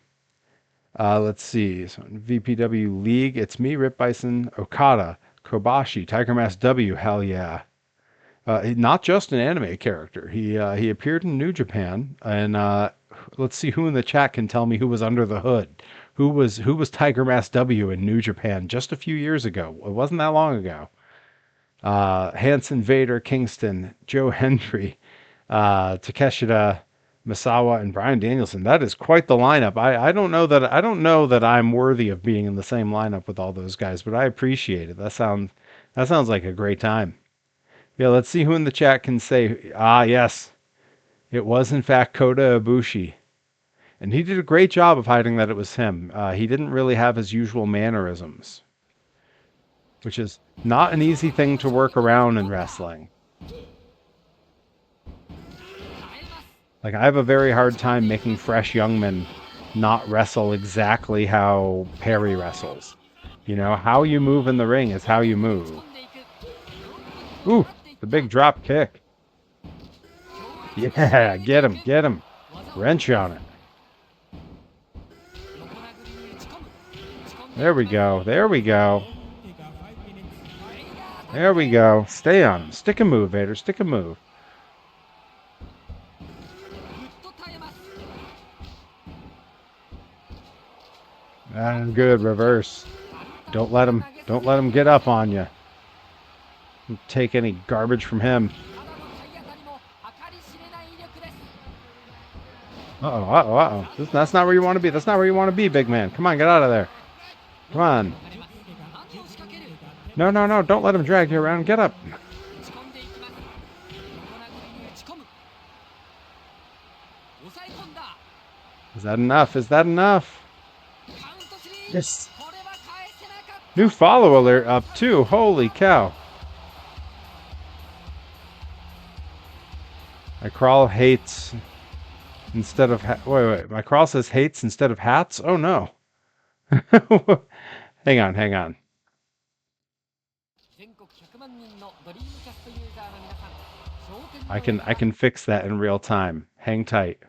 Let's see. So VPW League, it's me, Rip Bison, Okada, Kobashi, Tiger Mask W. Hell yeah. Not just an anime character. He appeared in New Japan, and let's see who in the chat can tell me who was under the hood. Who was Tiger Mask W in New Japan just a few years ago? It wasn't that long ago. Hanson, Vader, Kingston, Joe Hendry, Takeshita, Misawa, and Brian Danielson. That is quite the lineup. I don't know that I'm worthy of being in the same lineup with all those guys, but I appreciate it. That sounds like a great time. Yeah, let's see who in the chat can say, yes, it was in fact Kota Ibushi. And he did a great job of hiding that it was him. He didn't really have his usual mannerisms, which is not an easy thing to work around in wrestling. Like, I have a very hard time making fresh young men not wrestle exactly how Perry wrestles. You know, how you move in the ring is how you move. Ooh, the big drop kick. Yeah, get him. Wrench on it. There we go. Stay on him. Stick a move, Vader. Stick a move. Good reverse. Don't let him get up on you. Take any garbage from him. Uh-oh, uh-oh, uh-oh. That's not where you want to be. That's not where you want to be, big man. Come on, get out of there. Come on. No, no, no. Don't let him drag you around. Get up. Is that enough? Is that enough? Yes. New follow alert up too. Holy cow. My crawl hates instead of... wait. My crawl says hates instead of hats? Oh, no. Hang on, hang on. I can fix that in real time. Hang tight.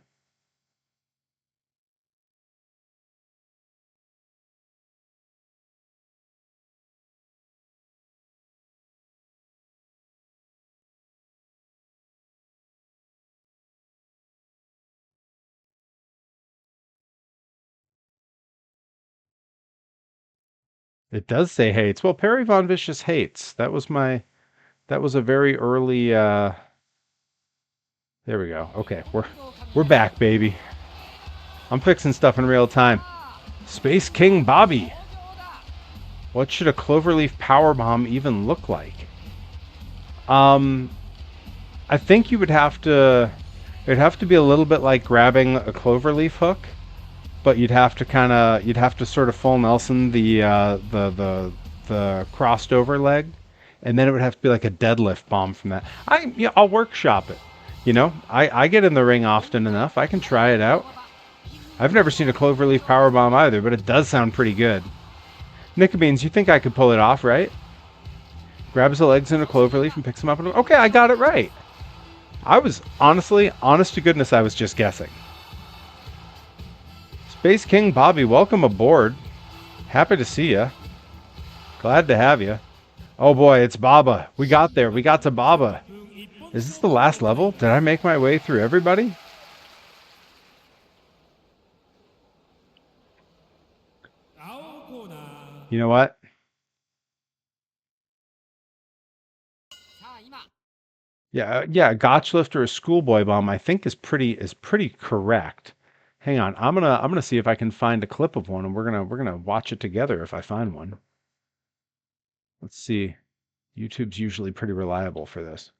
It does say hates. Well, Perry Von Vicious hates. That was a very early there we go. Okay, we're back, baby. I'm fixing stuff in real time. Space King Bobby. What should a cloverleaf powerbomb even look like? I think you would have to it'd have to be a little bit like grabbing a cloverleaf hook, but you'd have to sort of full Nelson the crossed over leg, and then it would have to be like a deadlift bomb from that. I'll workshop it. You know, I get in the ring often enough. I can try it out. I've never seen a cloverleaf powerbomb either, but it does sound pretty good. Nickabeans, you think I could pull it off, right? Grabs the legs in a cloverleaf and picks them up. Okay, I got it right. I was honestly, honest to goodness, I was just guessing. Space King Bobby, welcome aboard. Happy to see ya. Glad to have you. Oh boy, it's Baba. We got there. We got to Baba. Is this the last level? Did I make my way through everybody? You know what? Yeah, a gotch lift or a schoolboy bomb I think is pretty correct. Hang on. I'm gonna see if I can find a clip of one, and we're gonna watch it together if I find one. Let's see. YouTube's usually pretty reliable for this.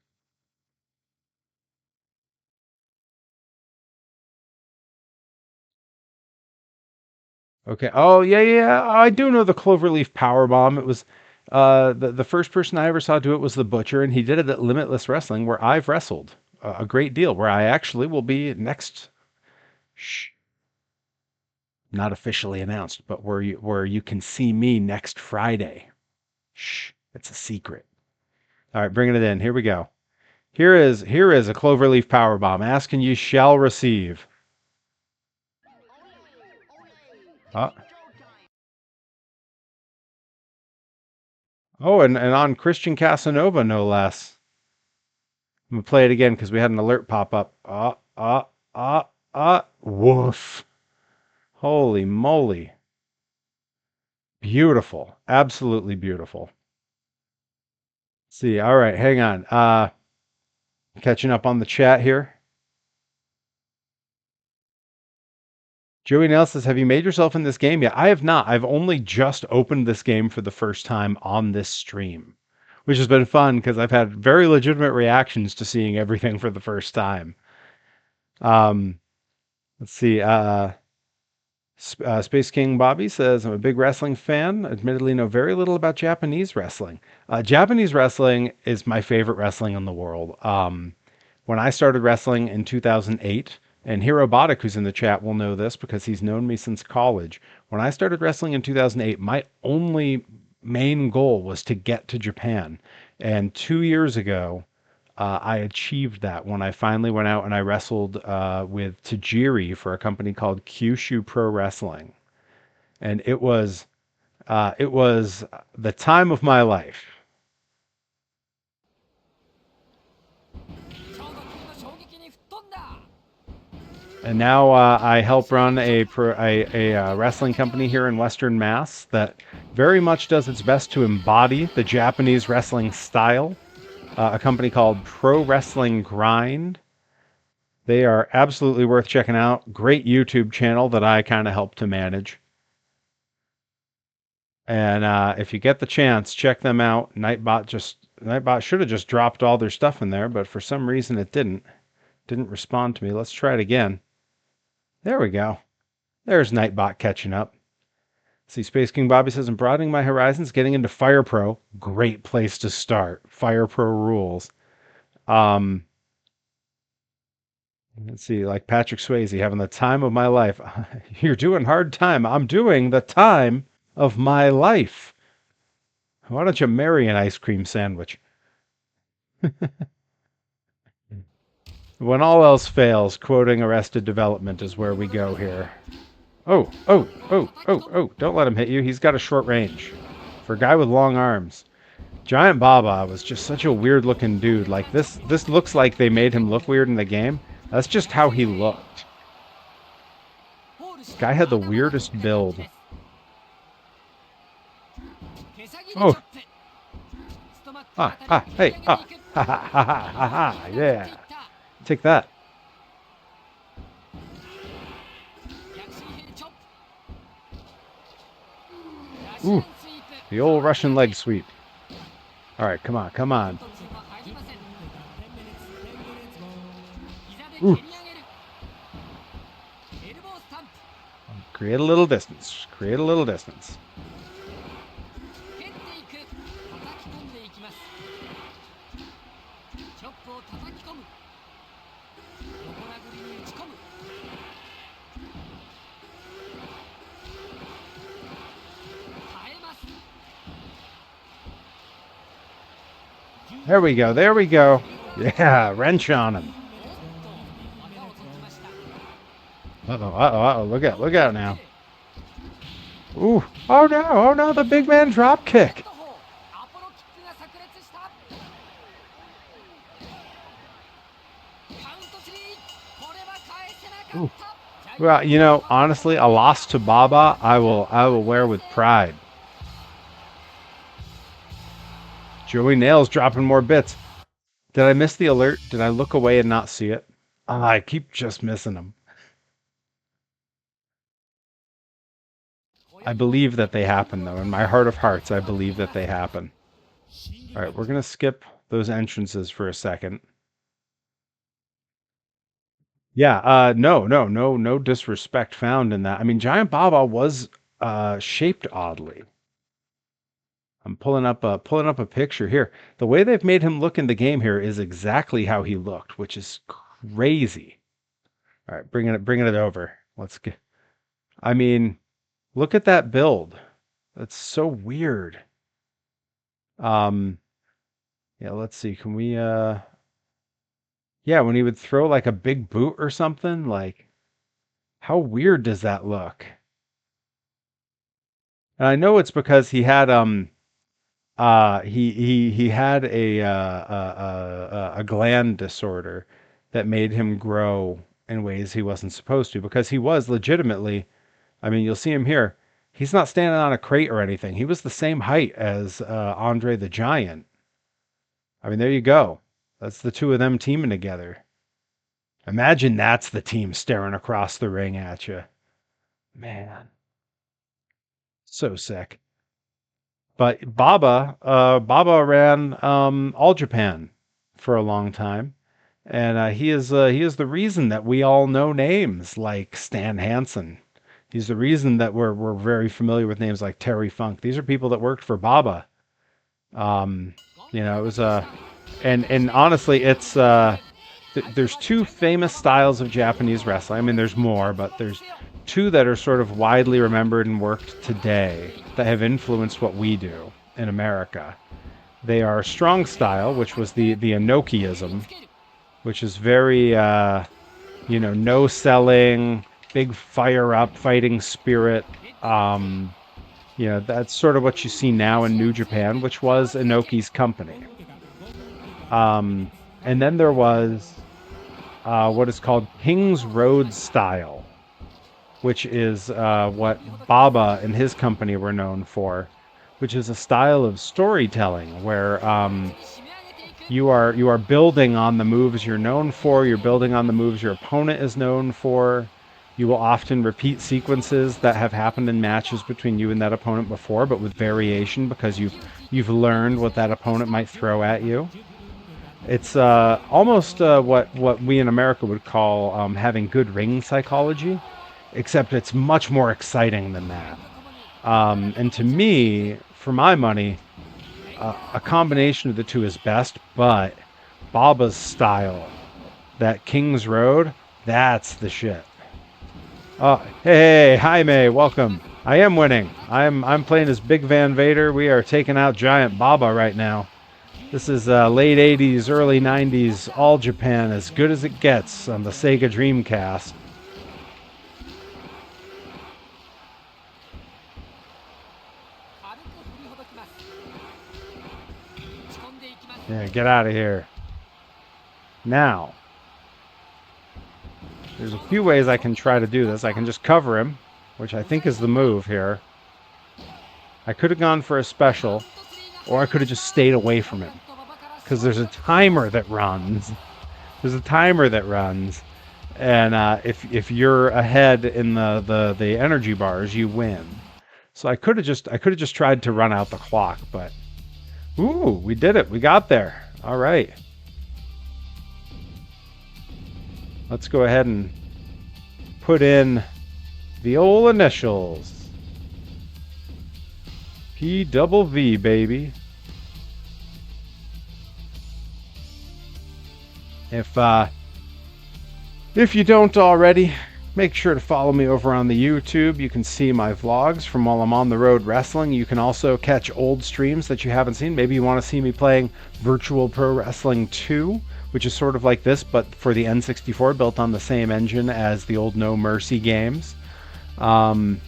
Okay. Oh, yeah. I do know the Cloverleaf power bomb. It was the first person I ever saw do it was the Butcher, and he did it at Limitless Wrestling, where I've wrestled a great deal, where I actually will be next. Shh. Not officially announced, but where you can see me next Friday. Shh. It's a secret. All right, bringing it in. Here we go. Here is a Cloverleaf power bomb. Ask and you shall receive. Oh, and on Christian Casanova, no less. I'm gonna play it again because we had an alert pop up. Woof. Holy moly. Beautiful. Absolutely beautiful. Let's see, all right, hang on. Catching up on the chat here. Joey Nelson says, have you made yourself in this game yet? I have not. I've only just opened this game for the first time on this stream, which has been fun because I've had very legitimate reactions to seeing everything for the first time. Let's see. Space King Bobby says, I'm a big wrestling fan. Admittedly, know very little about Japanese wrestling. Japanese wrestling is my favorite wrestling in the world. When I started wrestling in 2008, and Hirobotic, who's in the chat, will know this because he's known me since college. When I started wrestling in 2008, my only main goal was to get to Japan. And 2 years ago, I achieved that when I finally went out and I wrestled with Tajiri for a company called Kyushu Pro Wrestling, and it was the time of my life. And now I help run a wrestling company here in Western Mass that very much does its best to embody the Japanese wrestling style. a company called Pro Wrestling Grind. They are absolutely worth checking out. Great YouTube channel that I kind of help to manage. And if you get the chance, check them out. Nightbot should have just dropped all their stuff in there, but for some reason it didn't. Didn't respond to me. Let's try it again. There we go. There's Nightbot catching up. See, Space King Bobby says, I'm broadening my horizons, getting into Fire Pro. Great place to start. Fire Pro rules. Um, let's see, like Patrick Swayze having the time of my life. You're doing hard time. I'm doing the time of my life. Why don't you marry an ice cream sandwich? When all else fails, quoting Arrested Development is where we go here. Oh, oh, oh, oh, oh, don't let him hit you. He's got a short range. For a guy with long arms. Giant Baba was just such a weird looking dude. Like this looks like they made him look weird in the game. That's just how he looked. This guy had the weirdest build. Oh. Hey, ha, ha, ha, ha, ha, ha, yeah. Take that. Ooh, the old Russian leg sweep. All right, come on, come on. Ooh. Create a little distance. Create a little distance. There we go. There we go. Yeah, wrench on him. Uh-oh, uh-oh, uh-oh. Look out now. Ooh. Oh no, the big man drop kick. Ooh. Well, you know, honestly, a loss to Baba, I will wear with pride. Joey Nails dropping more bits. Did I miss the alert? Did I look away and not see it? I keep just missing them. I believe that they happen, though. In my heart of hearts, I believe that they happen. All right, we're going to skip those entrances for a second. Yeah, no disrespect found in that. I mean, Giant Baba was shaped oddly. I'm pulling up a picture here. The way they've made him look in the game here is exactly how he looked, which is crazy. All right, bringing it over. Let's get. I mean, look at that build. That's so weird. Yeah, let's see. Can we yeah, when he would throw like a big boot or something, like how weird does that look? And I know it's because he had he had a gland disorder that made him grow in ways he wasn't supposed to, because he was legitimately, I mean, you'll see him here. He's not standing on a crate or anything. He was the same height as Andre the Giant. I mean, there you go. That's the two of them teaming together. Imagine that's the team staring across the ring at you. Man, so sick. But Baba ran All Japan for a long time, and he is the reason that we all know names like Stan Hansen. He's the reason that we're very familiar with names like Terry Funk. These are people that worked for Baba. You know, it was and honestly, it's there's two famous styles of Japanese wrestling. I mean, there's more, but there's two that are sort of widely remembered and worked today that have influenced what we do in America. They are strong style, which was the Inokiism, which is very you know, no selling, big fire up fighting spirit. You know, that's sort of what you see now in New Japan, which was Inoki's company. And then there was what is called King's Road style, which is what Baba and his company were known for, which is a style of storytelling where You are building on the moves you're known for. You're building on the moves your opponent is known for. You will often repeat sequences that have happened in matches between you and that opponent before, but with variation because you've learned what that opponent might throw at you. It's almost what we in America would call having good ring psychology, except it's much more exciting than that. And to me, for my money, a combination of the two is best, but Baba's style, that King's Road, that's the shit. Oh, hey, Jaime, welcome. I am winning. I'm playing as Big Van Vader. We are taking out Giant Baba right now. This is late 80s, early 90s, all Japan, as good as it gets on the Sega Dreamcast. Yeah, get out of here. Now, there's a few ways I can try to do this. I can just cover him, which I think is the move here. I could have gone for a special, or I could have just stayed away from him. Because there's a timer that runs. There's a timer that runs. And if you're ahead in the energy bars, you win. So I could have just tried to run out the clock, but ooh, we did it. We got there. All right. Let's go ahead and put in the old initials. PVV, baby. If you don't already, make sure to follow me over on the YouTube. You can see my vlogs from while I'm on the road wrestling. You can also catch old streams that you haven't seen. Maybe you want to see me playing Virtual Pro Wrestling 2, which is sort of like this, but for the N64, built on the same engine as the old No Mercy games. Or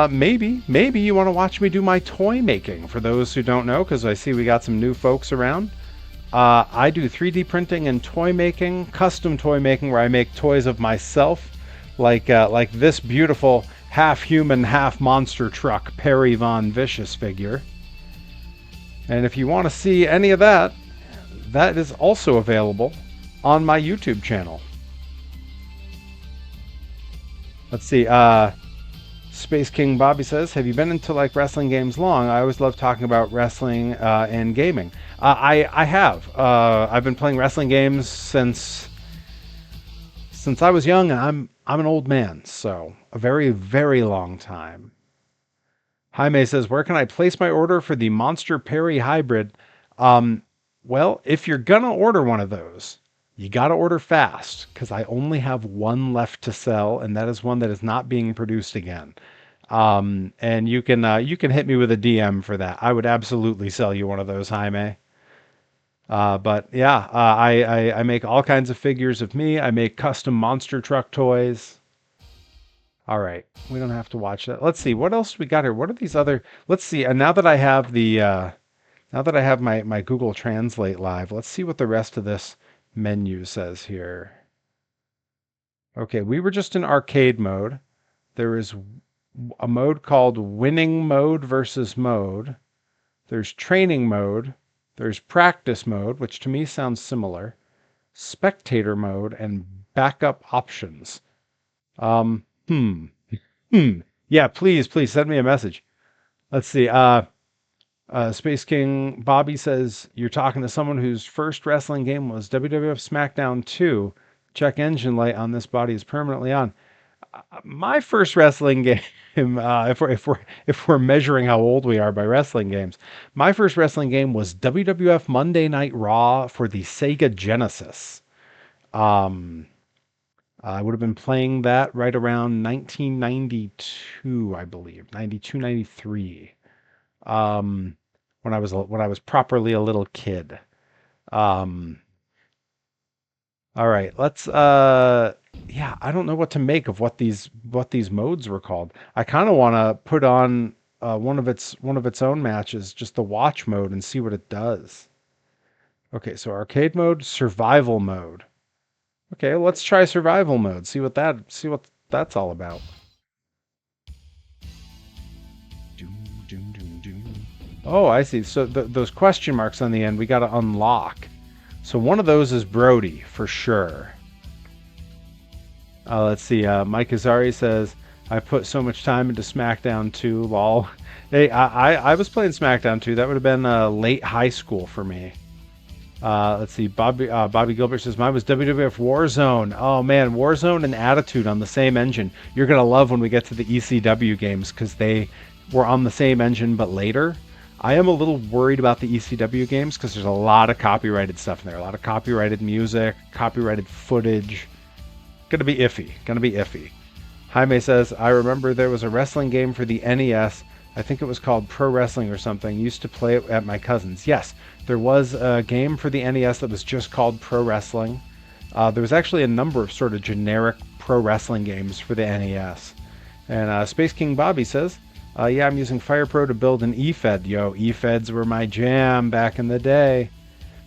maybe you want to watch me do my toy making. For those who don't know, because I see we got some new folks around. I do 3D printing and toy making, custom toy making, where I make toys of myself, like this beautiful half human, half monster truck Perry Von Vicious figure. And if you want to see any of that, that is also available on my YouTube channel. Let's see. Space King Bobby says, have you been into like wrestling games long? I always love talking about wrestling and gaming. I have. I've been playing wrestling games since I was young, and I'm an old man, so a very, very long time. Jaime says, where can I place my order for the Monster Perry Hybrid? Well, if you're gonna order one of those, you gotta order fast, because I only have one left to sell, and that is one that is not being produced again. And you can hit me with a DM for that. I would absolutely sell you one of those, Jaime. But yeah, I make all kinds of figures of me. I make custom monster truck toys. All right, we don't have to watch that. Let's see what else we got here. What are these other? Let's see. And now that I have my Google Translate live, let's see what the rest of this menu says here. Okay, we were just in arcade mode. There is a mode called winning mode versus mode. There's training mode. There's practice mode, which to me sounds similar. Spectator mode and backup options. Um, hmm. Yeah, please send me a message. Let's see. Space King Bobby says you're talking to someone whose first wrestling game was WWF SmackDown 2. Check engine light on this body is permanently on. My first wrestling game, if we're measuring how old we are by wrestling games, my first wrestling game was WWF Monday Night Raw for the Sega Genesis. Um, I would have been playing that right around 1992, I believe, 92, 93. When I was properly a little kid. Um, all right, let's yeah, I don't know what to make of what these modes were called. I kind of want to put on one of its own matches, just the watch mode, and see what it does. Okay, so arcade mode, survival mode. Okay, let's try survival mode. See what that's all about. Doom, doom, doom, doom. Oh, I see. So those question marks on the end, we got to unlock. So one of those is Brody for sure. Let's see. Mike Azari says, "I put so much time into SmackDown 2. Lol." Hey, I was playing SmackDown 2. That would have been late high school for me. Let's see. Bobby Gilbert says mine was WWF Warzone. Oh man, Warzone and Attitude on the same engine. You're gonna love when we get to the ECW games because they were on the same engine but later. I am a little worried about the ECW games because there's a lot of copyrighted stuff in there, a lot of copyrighted music, copyrighted footage. Gonna be iffy. Gonna be iffy. Jaime says, I remember there was a wrestling game for the NES. I think it was called Pro Wrestling or something. Used to play it at my cousin's. Yes, there was a game for the NES that was just called Pro Wrestling. There was actually a number of sort of generic pro wrestling games for the NES. And Space King Bobby says, yeah, I'm using Fire Pro to build an eFed. Yo, eFeds were my jam back in the day.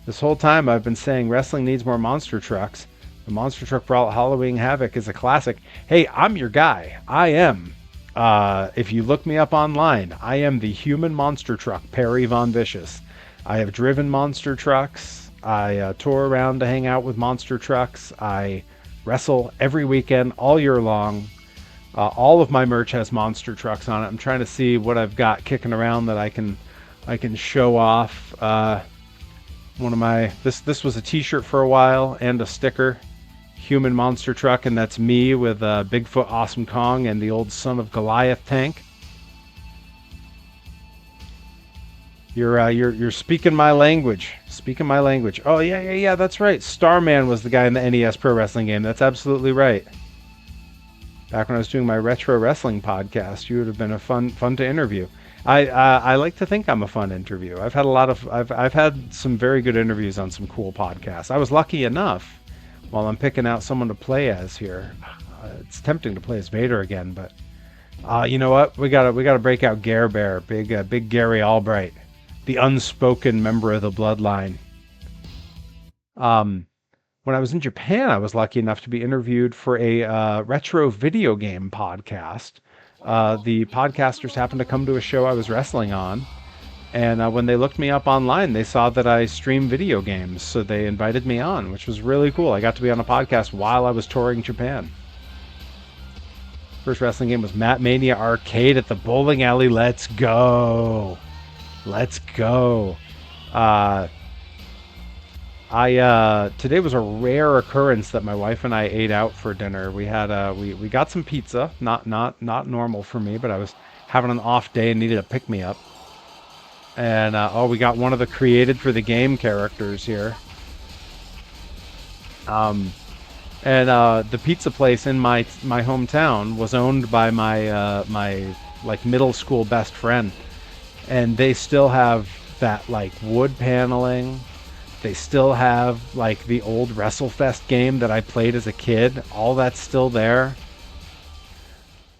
This whole time I've been saying wrestling needs more monster trucks. The Monster Truck Brawl Halloween Havoc is a classic. Hey, I'm your guy. I am. If you look me up online, I am the human monster truck, Perry Von Vicious. I have driven monster trucks. I tour around to hang out with monster trucks. I wrestle every weekend, all year long. All of my merch has monster trucks on it. I'm trying to see what I've got kicking around that I can show off. One of my this was a T-shirt for a while and a sticker. Human monster truck, and that's me with Bigfoot Awesome Kong and the old Son of Goliath tank. You're speaking my language. Speaking my language. Oh yeah. That's right. Starman was the guy in the NES Pro Wrestling game. That's absolutely right. Back when I was doing my retro wrestling podcast, you would have been a fun to interview. I like to think I'm a fun interview. I've had some very good interviews on some cool podcasts. I was lucky enough. While I'm picking out someone to play as here, it's tempting to play as Vader again, but you know what? We gotta break out Gare Bear, big Gary Albright, the unspoken member of the bloodline. When I was in Japan, I was lucky enough to be interviewed for a retro video game podcast. The podcasters happened to come to a show I was wrestling on. And when they looked me up online, they saw that I stream video games. So they invited me on, which was really cool. I got to be on a podcast while I was touring Japan. First wrestling game was Mat Mania Arcade at the bowling alley. Let's go. Let's go. Today was a rare occurrence that my wife and I ate out for dinner. We had we got some pizza, not normal for me, but I was having an off day and needed a pick me up. And we got one of the created for the game characters here. And the pizza place in my hometown was owned by my like middle school best friend, and they still have that like wood paneling. They still have like the old WrestleFest game that I played as a kid. All that's still there.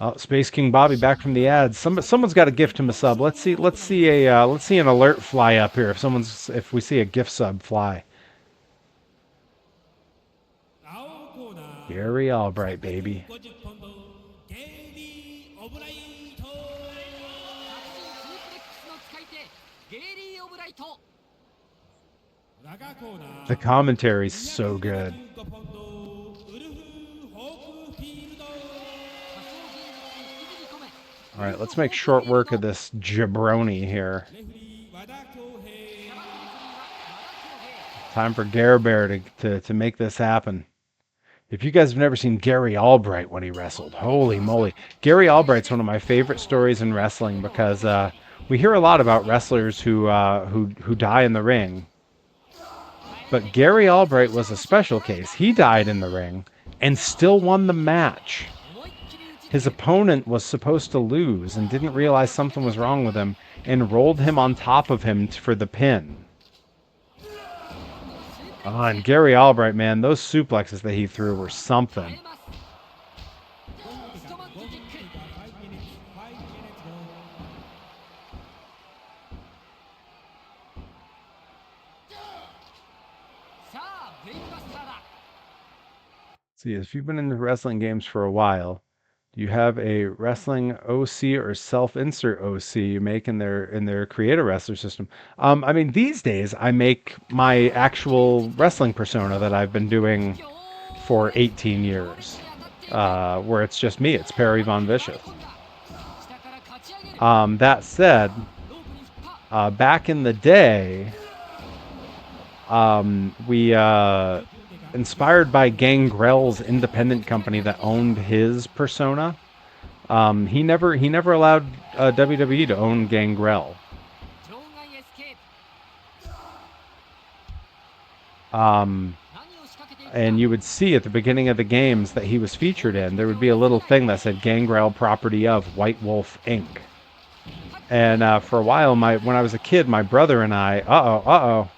Oh, Space King Bobby back from the ads. Someone's got a gift him a sub. Let's see an alert fly up here. If we see a gift sub fly. Gary Albright, baby. The commentary's so good. All right, let's make short work of this jabroni here. Time for Gare Bear to make this happen. If you guys have never seen Gary Albright when he wrestled, holy moly. Gary Albright's one of my favorite stories in wrestling because we hear a lot about wrestlers who die in the ring. But Gary Albright was a special case. He died in the ring and still won the match. His opponent was supposed to lose and didn't realize something was wrong with him and rolled him on top of him for the pin. Oh, and Gary Albright, man, those suplexes that he threw were something. See, if you've been in the wrestling games for a while, Do you have a wrestling OC or self-insert OC you make in their create a wrestler system? I mean, these days I make my actual wrestling persona that I've been doing for 18 years, where it's just me. It's Perry Von Vicious. That said, back in the day, we inspired by Gangrel's independent company that owned his persona. He never allowed WWE to own Gangrel. Um, and you would see at the beginning of the games that he was featured in, there would be a little thing that said Gangrel property of White Wolf Inc. And for a while, when I was a kid, my brother and I,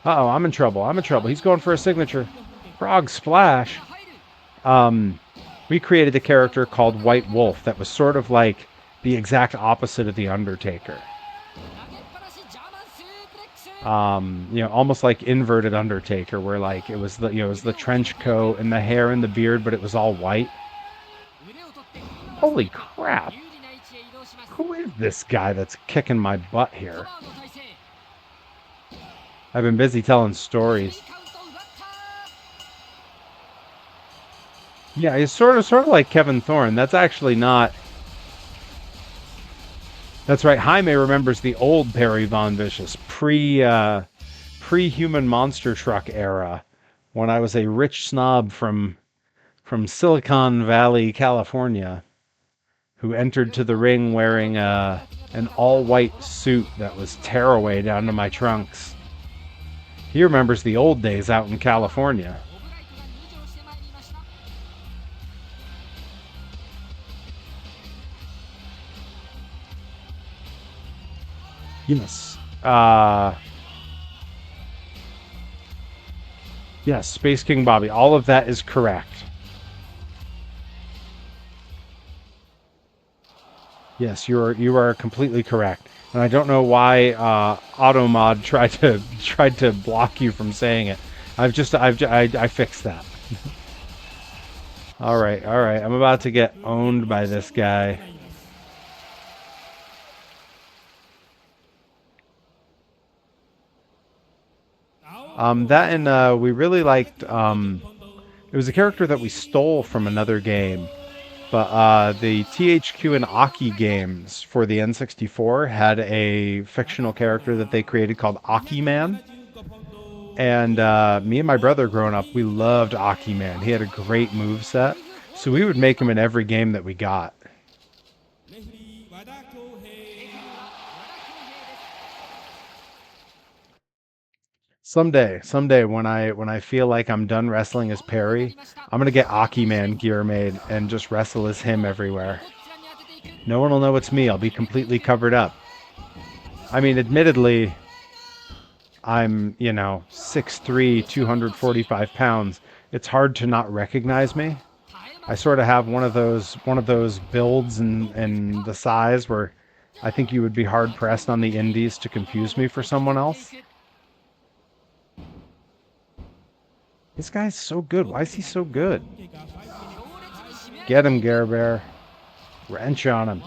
I'm in trouble. I'm in trouble. He's going for a signature. Frog splash. We created a character called White Wolf that was sort of like the exact opposite of the Undertaker. Almost like inverted Undertaker, where like it was the trench coat and the hair and the beard, but it was all white. Holy crap! Who is this guy that's kicking my butt here? I've been busy telling stories. Yeah, he's sort of like Kevin Thorne. That's actually not. That's right. Jaime remembers the old Perry Von Vicious, pre-human monster truck era, when I was a rich snob from Silicon Valley, California, who entered to the ring wearing an all-white suit that was tearaway down to my trunks. He remembers the old days out in California. Yes. Yes, Space King Bobby. All of that is correct. Yes, you are completely correct. And I don't know why Automod tried to block you from saying it. I fixed that. All right. I'm about to get owned by this guy. That and we really liked. It was a character that we stole from another game, but the THQ and Aki games for the N64 had a fictional character that they created called Aki Man. And me and my brother growing up, we loved Aki Man. He had a great move set, so we would make him in every game that we got. Someday when I feel like I'm done wrestling as Perry, I'm gonna get Aki Man gear made and just wrestle as him everywhere. No one will know it's me. I'll be completely covered up. I mean, admittedly, I'm 6'3", 245 pounds. It's hard to not recognize me. I sort of have one of those builds and the size where I think you would be hard pressed on the indies to confuse me for someone else. This guy's so good. Why is he so good? Get him, Gare Bear. Wrench on him.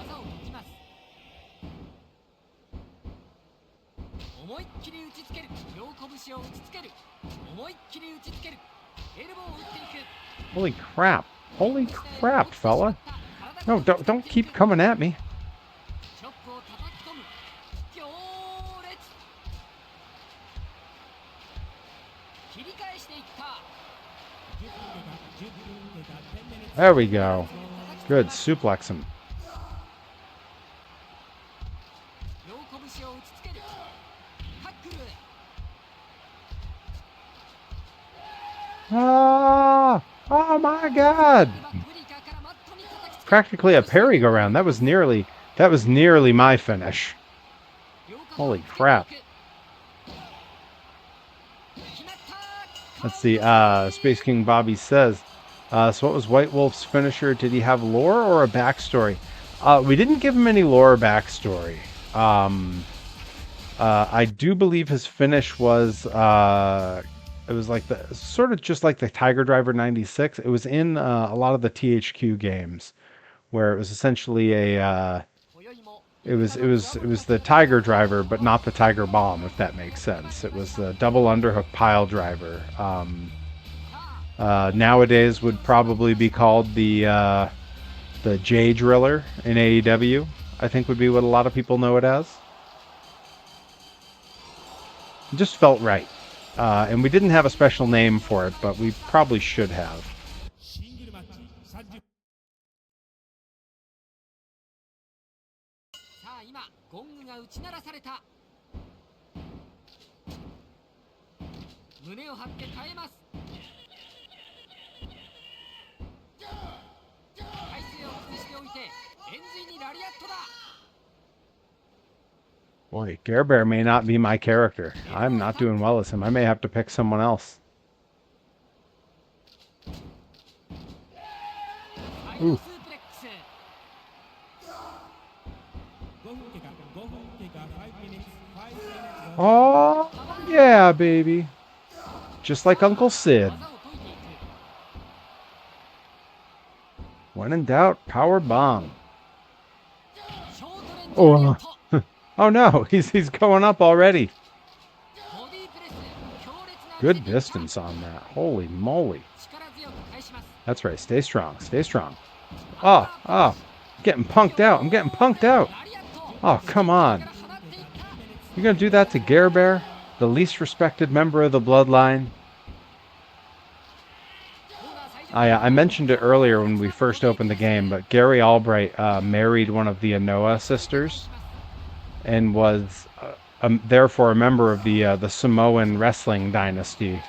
Holy crap. Holy crap, fella. No, don't keep coming at me. There we go. Good, suplex him. Ah! Oh my God! Practically a parry-go-round. That was nearly my finish. Holy crap. Let's see, Space King Bobby says, so what was White Wolf's finisher? Did he have lore or a backstory? We didn't give him any lore or backstory. I do believe his finish was, it was like sort of just like the Tiger Driver 96. It was in a lot of the THQ games, where it was essentially it was the Tiger Driver, but not the Tiger Bomb, if that makes sense. It was the double underhook pile driver. Nowadays would probably be called the J Driller in AEW. I think would be what a lot of people know it as. It just felt right. And we didn't have a special name for it, but we probably should have. Boy, Gare Bear may not be my character. I'm not doing well as him. I may have to pick someone else. Ooh. Oh, yeah, baby. Just like Uncle Sid. When in doubt, power bomb. Oh. Oh no, he's going up already. Good distance on that. Holy moly. That's right. Stay strong. Stay strong. Oh, I'm getting punked out. I'm getting punked out. Oh, come on. You're going to do that to Gare Bear, the least respected member of the bloodline? I mentioned it earlier when we first opened the game, but Gary Albright married one of the Anoa sisters and was therefore a member of the Samoan wrestling dynasty.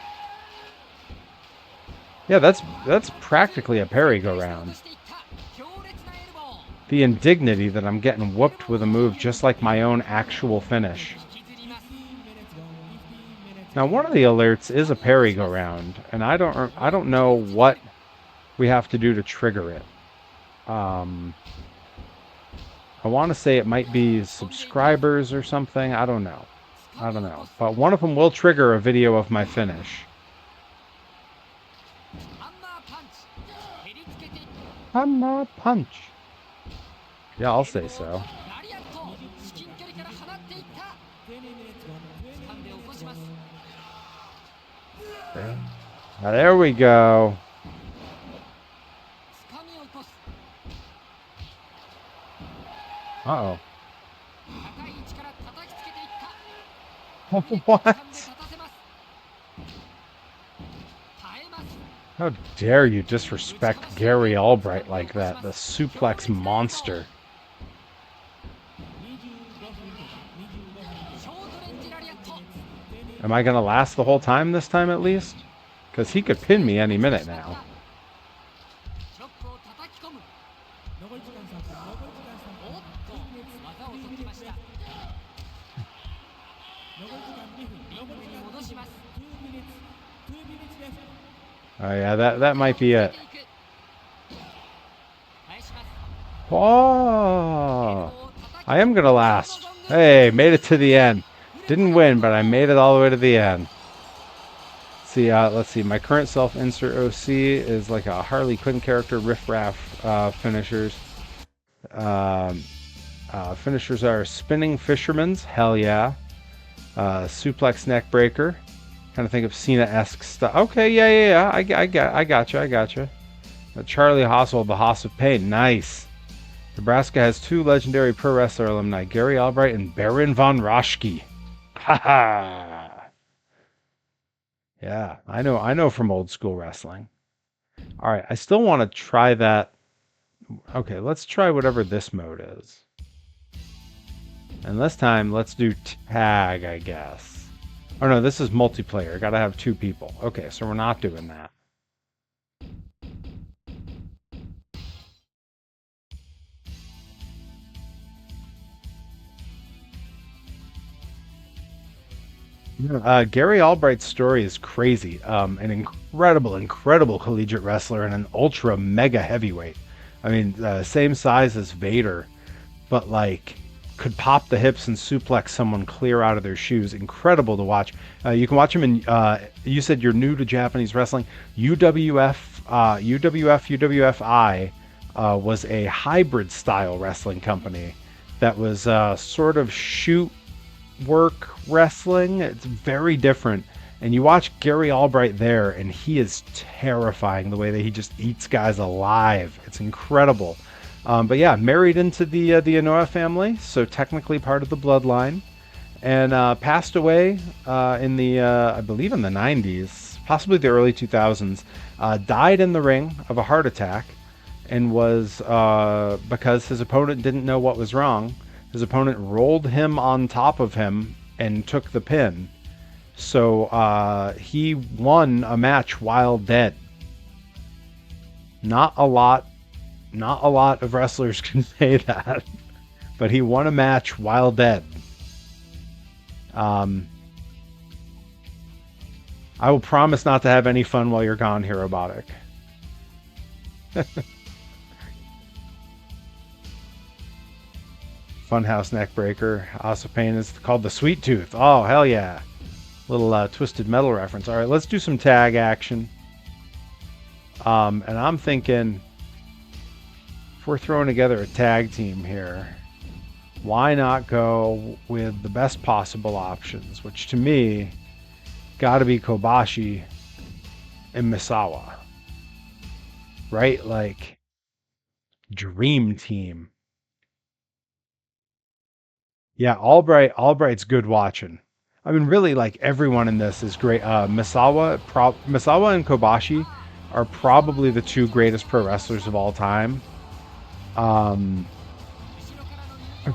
Yeah, that's practically a parry-go-round. The indignity that I'm getting whooped with a move just like my own actual finish. Now, one of the alerts is a parry-go-round, and I don't know what we have to do to trigger it. I want to say it might be subscribers or something. I don't know. But one of them will trigger a video of my finish. Hammer punch. Yeah, I'll say so. Now, there we go. Uh-oh. What? How dare you disrespect Gary Albright like that, the suplex monster. Am I going to last the whole time this time at least? Because he could pin me any minute now. Oh yeah, that might be it. Oh, I am gonna last. Hey, made it to the end. Didn't win, but I made it all the way to the end. See, let's see. My current self-insert OC is like a Harley Quinn character, riff-raff finishers. Finishers are spinning fisherman's, hell yeah. Suplex neck breaker. Kind of think of Cena-esque stuff. Okay, yeah. I gotcha. Charlie Hoswell, the Hoss of Pain. Nice. Nebraska has two legendary pro wrestler alumni, Gary Albright and Baron von Raschke. Haha. Yeah, I know from old school wrestling. All right, I still want to try that. Okay, let's try whatever this mode is. And this time, let's do tag, I guess. Oh no, this is multiplayer. Gotta have two people. Okay, so we're not doing that. Gary Albright's story is crazy. An incredible collegiate wrestler and an ultra mega heavyweight. I mean, same size as Vader, but like could pop the hips and suplex someone clear out of their shoes. Incredible to watch. You can watch him in, you said you're new to Japanese wrestling, UWFI was a hybrid style wrestling company that was sort of shoot work wrestling. It's very different. And you watch Gary Albright there, and he is terrifying the way that he just eats guys alive. It's incredible. But yeah, married into the Inoue family, so technically part of the bloodline, and passed away in the I believe in the 90s, possibly the early 2000s. Died in the ring of a heart attack, and was because his opponent didn't know what was wrong. His opponent rolled him on top of him and took the pin. So he won a match while dead. Not a lot of wrestlers can say that, but he won a match while dead. I will promise not to have any fun while you're gone, Hirobotic. Funhouse neckbreaker. Asapane is called the Sweet Tooth. Oh, hell yeah. Little Twisted Metal reference. All right, let's do some tag action. And I'm thinking, if we're throwing together a tag team here, why not go with the best possible options, which to me got to be Kobashi and Misawa. Right? Like, dream team. Yeah, Albright's good watching. I mean, really, like, everyone in this is great. Misawa and Kobashi are probably the two greatest pro wrestlers of all time.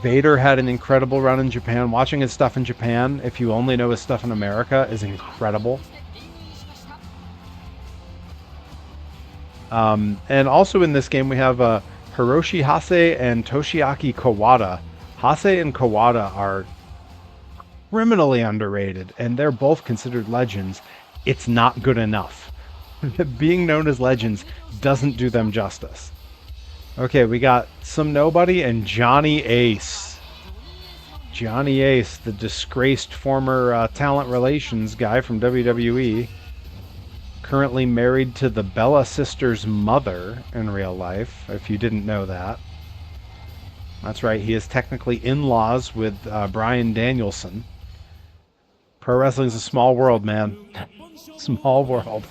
Vader had an incredible run in Japan. Watching his stuff in Japan, if you only know his stuff in America, is incredible. And also in this game, we have Hiroshi Hase and Toshiaki Kawada. Hase and Kawada are criminally underrated, and they're both considered legends. It's not good enough. Being known as legends doesn't do them justice. Okay, we got Some Nobody and Johnny Ace. Johnny Ace, the disgraced former talent relations guy from WWE. Currently married to the Bella sisters' mother in real life, if you didn't know that. That's right, he is technically in-laws with Bryan Danielson. Pro wrestling's a small world, man. Small world.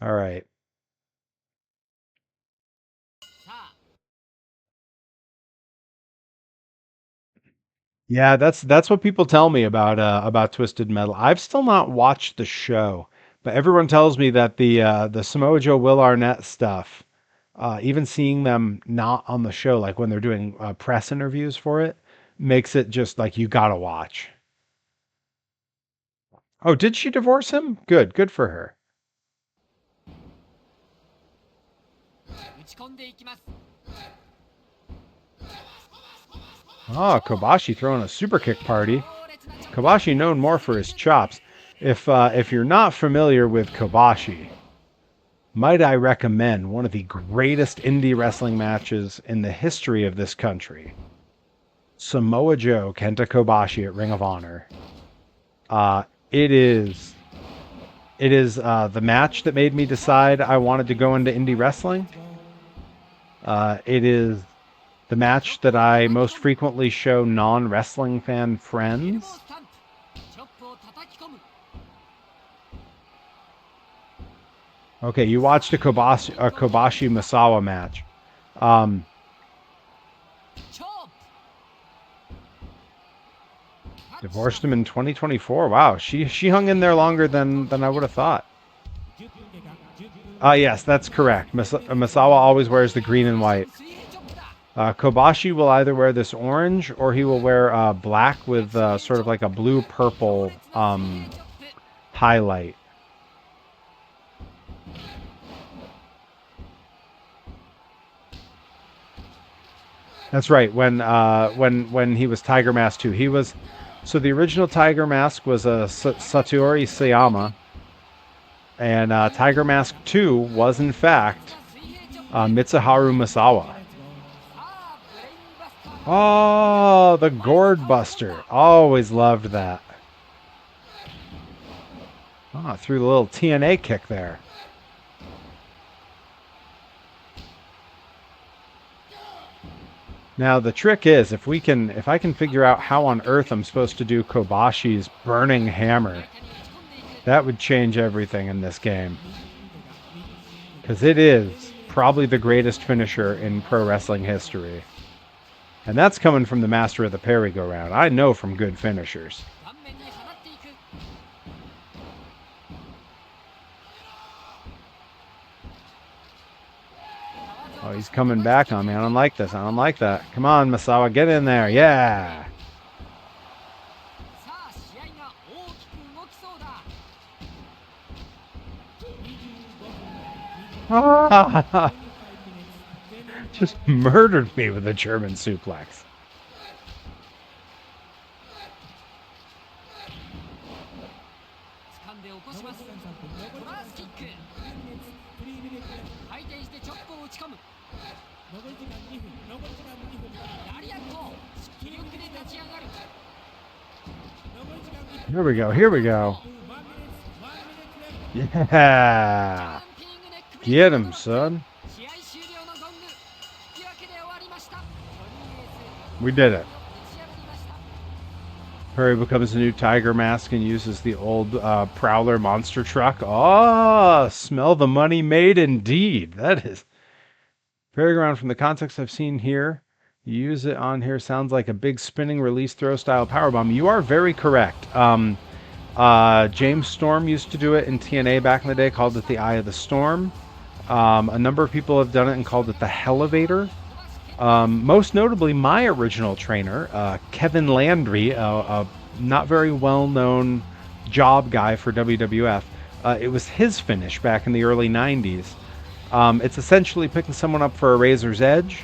All right. Yeah, that's what people tell me about Twisted Metal. I've still not watched the show, but everyone tells me that the Samoa Joe Will Arnett stuff, even seeing them not on the show, like when they're doing press interviews for it, makes it just like you gotta watch. Oh, did she divorce him? Good for her. Oh, Kobashi throwing a super kick party. Kobashi known more for his chops. If you're not familiar with Kobashi, might I recommend one of the greatest indie wrestling matches in the history of this country. Samoa Joe Kenta Kobashi at Ring of Honor. It is the match that made me decide I wanted to go into indie wrestling. It is the match that I most frequently show non-wrestling fan friends. Okay, you watched a Kobashi Misawa match. Divorced him in 2024. Wow, she hung in there longer than I would have thought. Yes, that's correct. Misawa always wears the green and white. Kobashi will either wear this orange or he will wear black with sort of like a blue-purple highlight. That's right. When he was Tiger Mask 2, he was. So the original Tiger Mask was Satori Sayama, and Tiger Mask 2 was in fact Mitsuharu Misawa. Oh, the Gourd Buster. Always loved that. Oh, threw the little TNA kick there. Now the trick is, if I can figure out how on earth I'm supposed to do Kobashi's burning hammer, that would change everything in this game. Because it is probably the greatest finisher in pro wrestling history. And that's coming from the master of the parry-go-round. I know from good finishers. Oh, he's coming back on me. I don't like this. I don't like that. Come on, Misawa, get in there. Yeah. Just murdered me with a German suplex. Here we go. Here we go. Yeah. Get him, son. We did it. Perry becomes a new tiger mask and uses the old Prowler monster truck. Oh, smell the money made indeed. That is. Perry around from the context I've seen here. You use it on here. Sounds like a big spinning release throw style powerbomb. You are very correct. James Storm used to do it in TNA back in the day, called it the Eye of the Storm. A number of people have done it and called it the Hellevator. Most notably, my original trainer, Kevin Landry, a not very well-known job guy for WWF. It was his finish back in the early 90s. It's essentially picking someone up for a razor's edge,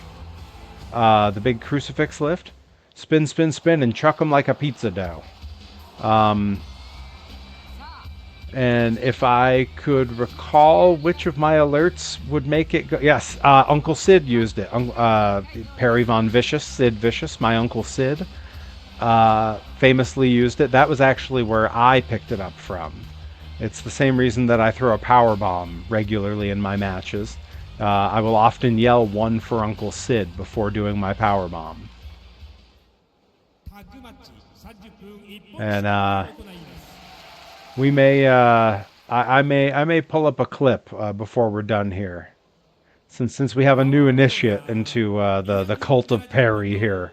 the big crucifix lift, spin, spin, spin, and chuck them like a pizza dough. And if I could recall which of my alerts would make it go... Yes, Uncle Sid used it. Perry Von Vicious, Sid Vicious, my Uncle Sid, famously used it. That was actually where I picked it up from. It's the same reason that I throw a power bomb regularly in my matches. I will often yell one for Uncle Sid before doing my power bomb. And we may, I may pull up a clip before we're done here, since we have a new initiate into the cult of Perry here.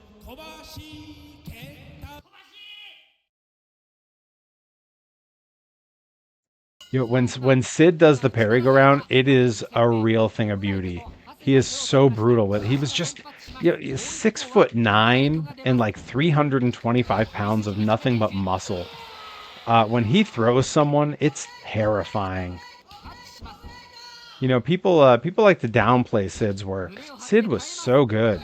You know, when Sid does the Perry-go-round, it is a real thing of beauty. He is so brutal with it. He was just, you know, 6'9" and like 325 pounds of nothing but muscle. When he throws someone, it's terrifying. You know, people like to downplay Sid's work. Sid was so good.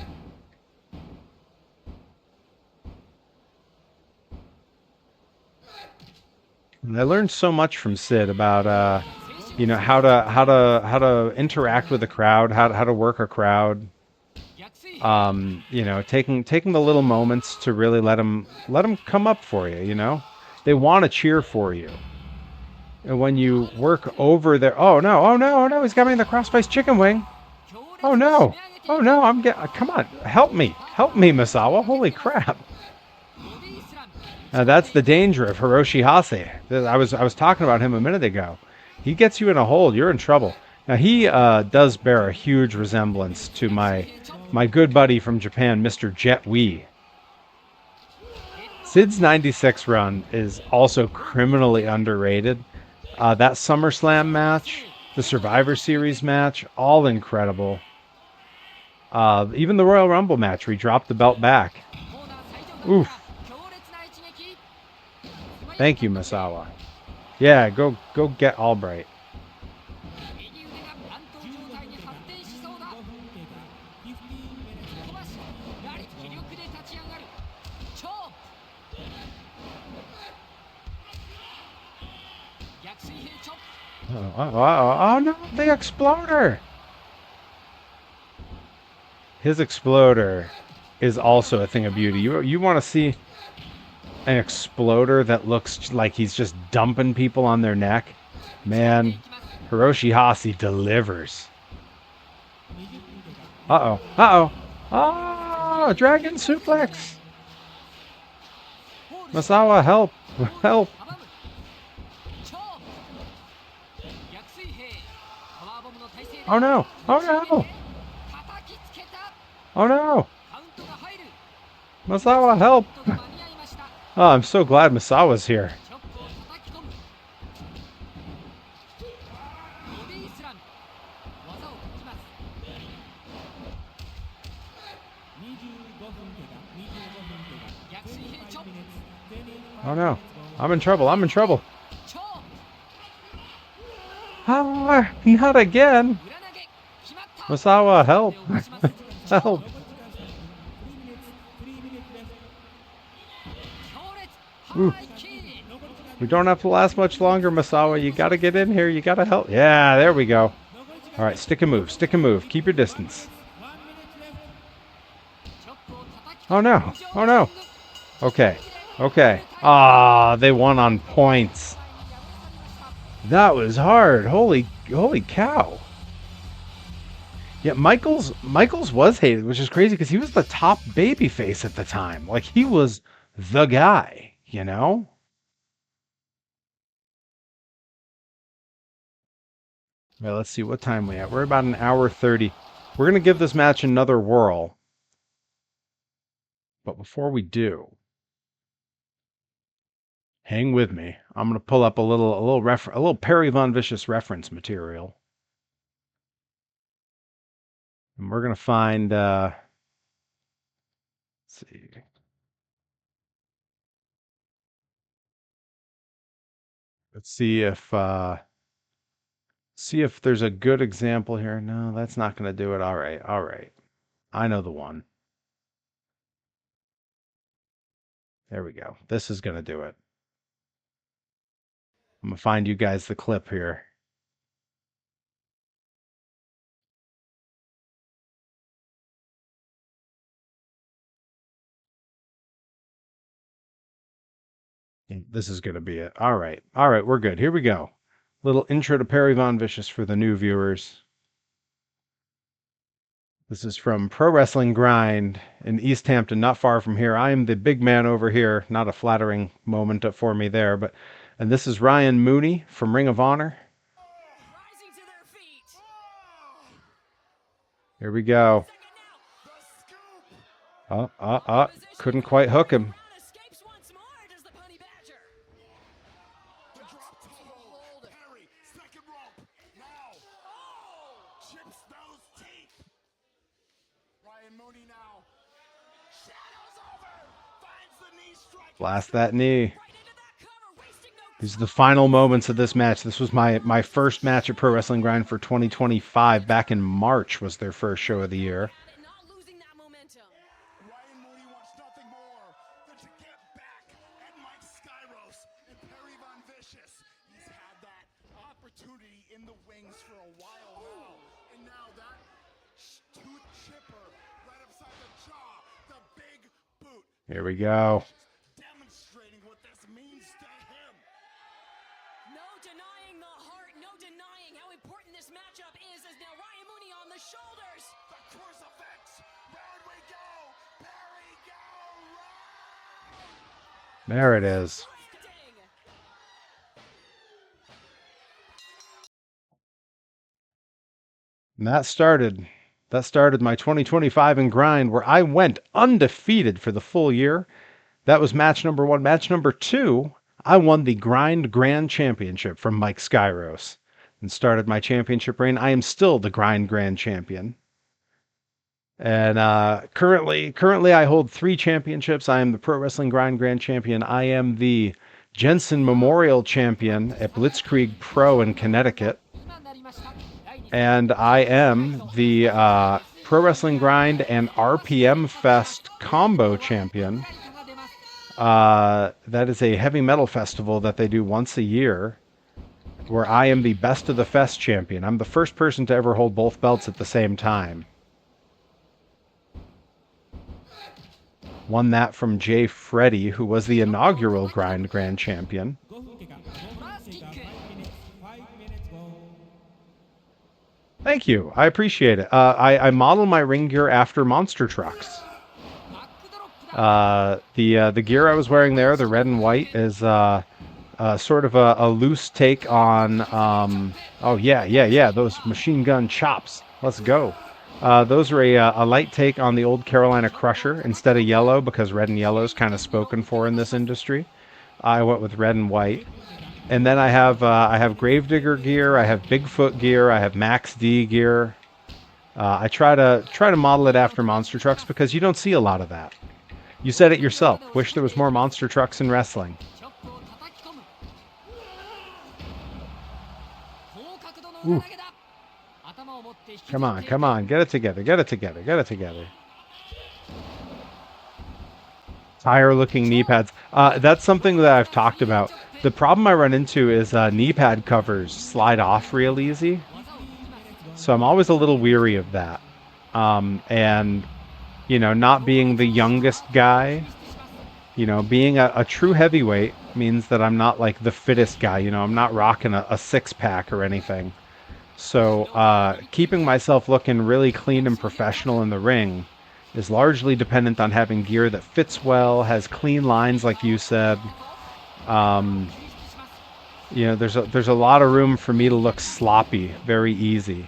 And I learned so much from Sid about you know, how to interact with a crowd, how to work a crowd. You know, taking the little moments to really let them come up for you. You know, they want to cheer for you. And when you work over their, oh no, he's got me in the crossface chicken wing. Oh no, come on, help me, Misawa. Holy crap. That's the danger of Hiroshi Hase. I was talking about him a minute ago. He gets you in a hold, you're in trouble. Now he does bear a huge resemblance to my good buddy from Japan, Mr. Jet Wee. Sid's 96 run is also criminally underrated. That SummerSlam match, the Survivor Series match, all incredible. Even the Royal Rumble match where he dropped the belt back. Oof. Thank you, Misawa. Yeah, go get Albright. Oh no, the exploder! His exploder is also a thing of beauty. You want to see an exploder that looks like he's just dumping people on their neck? Man, Hiroshi Hase delivers. Oh no, dragon suplex. Masawa, help. Help. Oh no. Oh no. Oh no. Masawa, help. Oh, I'm so glad Masawa's here. Oh no. I'm in trouble. I'm in trouble. Ah, not again. Masawa, help. Help. Ooh. We don't have to last much longer, Masawa. You gotta get in here. You gotta help. Yeah, there we go. All right, stick and move. Stick and move. Keep your distance. Oh no. Oh no. Okay. Okay. Ah, they won on points. That was hard. Holy cow. Yeah, Michaels was hated, which is crazy because he was the top babyface at the time. Like he was the guy, you know? Well, let's see what time we at. We're about an hour 30. We're gonna give this match another whirl. But before we do, hang with me. I'm gonna pull up a little Perry Von Vicious reference material. And we're gonna find let's see. Let's see if there's a good example here. No, that's not gonna do it. All right, all right. I know the one. There we go. This is gonna do it. I'm gonna find you guys the clip here. This is gonna be it. All right, we're good. Here we go. Little intro to Perry Von Vicious for the new viewers. This is from Pro Wrestling Grind in East Hampton, not far from here. I am the big man over here. Not a flattering moment for me there, but and this is Ryan Mooney from Ring of Honor. Here we go. Couldn't quite hook him. Blast that knee. These are the final moments of this match. This was my first match at Pro Wrestling Grind for 2025. Back in March was their first show of the year. Here we go. Demonstrating what this means to him. No denying the heart, no denying how important this matchup is. As now Ryan Mooney on the shoulders. The crucifix. Where'd we go? Perry go. There it is. And that started my 2025 in Grind, where I went undefeated for the full year. That was match number 1. Match number 2, I won the Grind Grand Championship from Mike Skyros and started my championship reign. I am still the Grind Grand Champion. And currently I hold 3 championships. I am the Pro Wrestling Grind Grand Champion. I am the Jensen Memorial Champion at Blitzkrieg Pro in Connecticut. And I am the Pro Wrestling Grind and RPM Fest Combo Champion. That is a heavy metal festival that they do once a year, where I am the Best of the Fest champion. I'm the first person to ever hold both belts at the same time. Won that from Jay Freddy, who was the inaugural Grind Grand Champion. Thank you. I appreciate it. I model my ring gear after monster trucks. The gear I was wearing there, the red and white, is sort of a loose take on. Oh yeah, those machine gun chops. Let's go. Those are a light take on the old Carolina Crusher instead of yellow because red and yellow is kind of spoken for in this industry. I went with red and white. And then I have Gravedigger gear, I have Bigfoot gear, I have Max D gear. I try to model it after monster trucks because you don't see a lot of that. You said it yourself. Wish there was more monster trucks in wrestling. Ooh. Come on, get it together, get it together, get it together. Tire looking knee pads. That's something that I've talked about. The problem I run into is knee pad covers slide off real easy. So I'm always a little weary of that. And, you know, not being the youngest guy, you know, being a true heavyweight means that I'm not like the fittest guy. You know, I'm not rocking a six pack or anything. So keeping myself looking really clean and professional in the ring is largely dependent on having gear that fits well, has clean lines, like you said. Um, you know, there's a lot of room for me to look sloppy, very easy.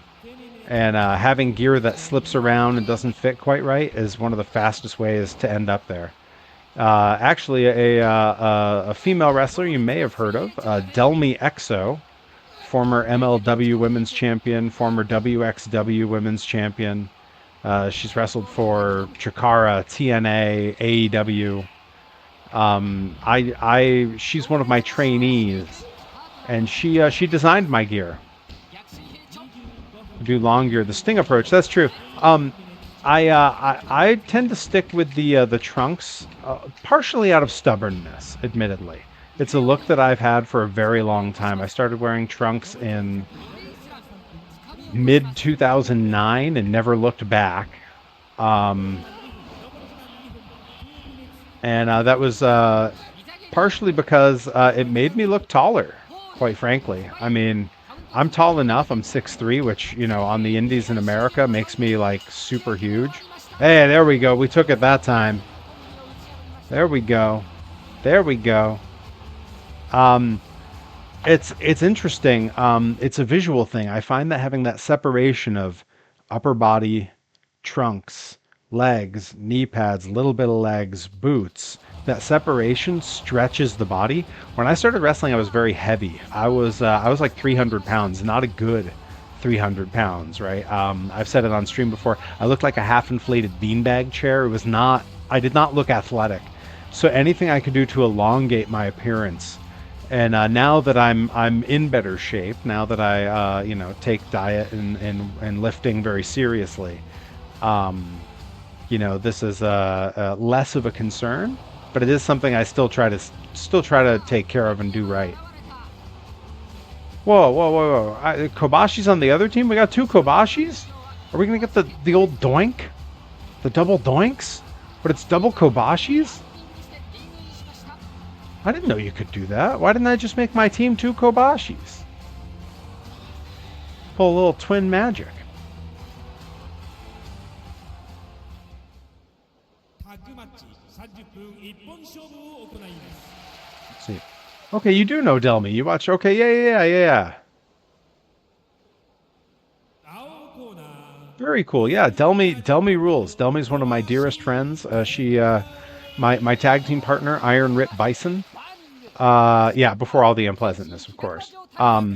And having gear that slips around and doesn't fit quite right is one of the fastest ways to end up there. Actually, a female wrestler you may have heard of, Delmi Exo, former MLW Women's Champion, former WXW Women's Champion. She's wrestled for Chikara, TNA, AEW. She's one of my trainees, and she designed my gear. Do long gear, the Sting approach. That's true. I tend to stick with the trunks, partially out of stubbornness, admittedly. It's a look that I've had for a very long time. I started wearing trunks in mid 2009 and never looked back. And that was partially because it made me look taller, quite frankly. I mean, I'm tall enough. I'm 6'3", which, you know, on the indies in America makes me like super huge. Hey, there we go. We took it that time. There we go. There we go. It's interesting. It's a visual thing. I find that having that separation of upper body, trunks, legs, knee pads, little bit of legs, boots, that separation stretches the body. When I started wrestling, I was very heavy. I was like 300 pounds, not a good 300 pounds, right? I've said it on stream before. I looked like a half inflated beanbag chair. It was not, I did not look athletic. So anything I could do to elongate my appearance. And now that I'm in better shape, now that I you know, take diet and lifting very seriously, you know, this is less of a concern, but it is something I still try to take care of and do right. Whoa! Kobashi's on the other team. We got two Kobashis. Are we gonna get the old doink, the double doinks? But it's double Kobashis. I didn't know you could do that. Why didn't I just make my team two Kobashis? Pull a little twin magic. Let's see. Okay, you do know Delmy. You watch. Okay, yeah. Very cool. Yeah, Delmy rules. Delmy's one of my dearest friends. My tag team partner, Iron Rip Bison. Yeah, before all the unpleasantness, of course. Delmy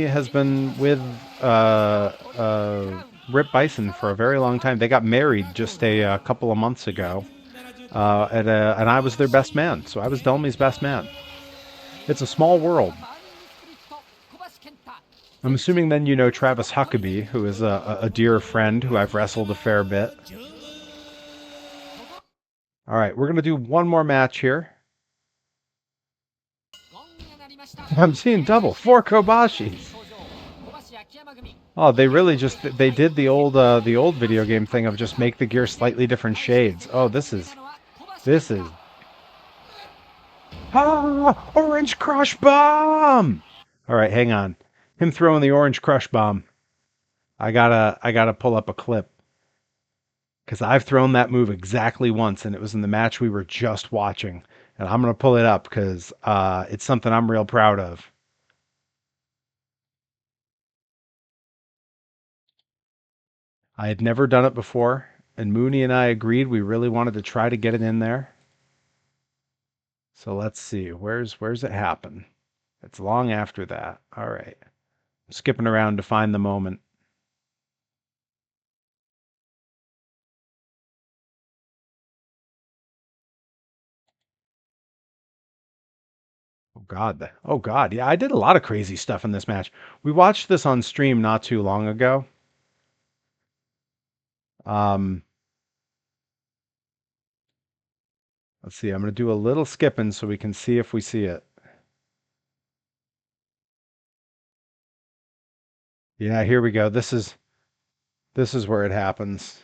has been with Rip Bison for a very long time. They got married just a couple of months ago, and I was their best man. So I was Delmy's best man. It's a small world. I'm assuming then you know Travis Huckabee, who is a dear friend who I've wrestled a fair bit. All right, we're going to do one more match here. I'm seeing double. 4 Kobashis. Oh, they really just, they did the old video game thing of just make the gear slightly different shades. Oh, this is. Ah, Orange Crush Bomb! All right, hang on. Him throwing the Orange Crush Bomb. I gotta pull up a clip. because I've thrown that move exactly once, and it was in the match we were just watching. And I'm going to pull it up because it's something I'm real proud of. I had never done it before, and Mooney and I agreed we really wanted to try to get it in there. So let's see, where's it happen? It's long after that. All right. Skipping around to find the moment. Oh God. Oh God. Yeah, I did a lot of crazy stuff in this match. We watched this on stream not too long ago. Um, let's see. I'm going to do a little skipping so we can see if we see it. Yeah, here we go. This is where it happens.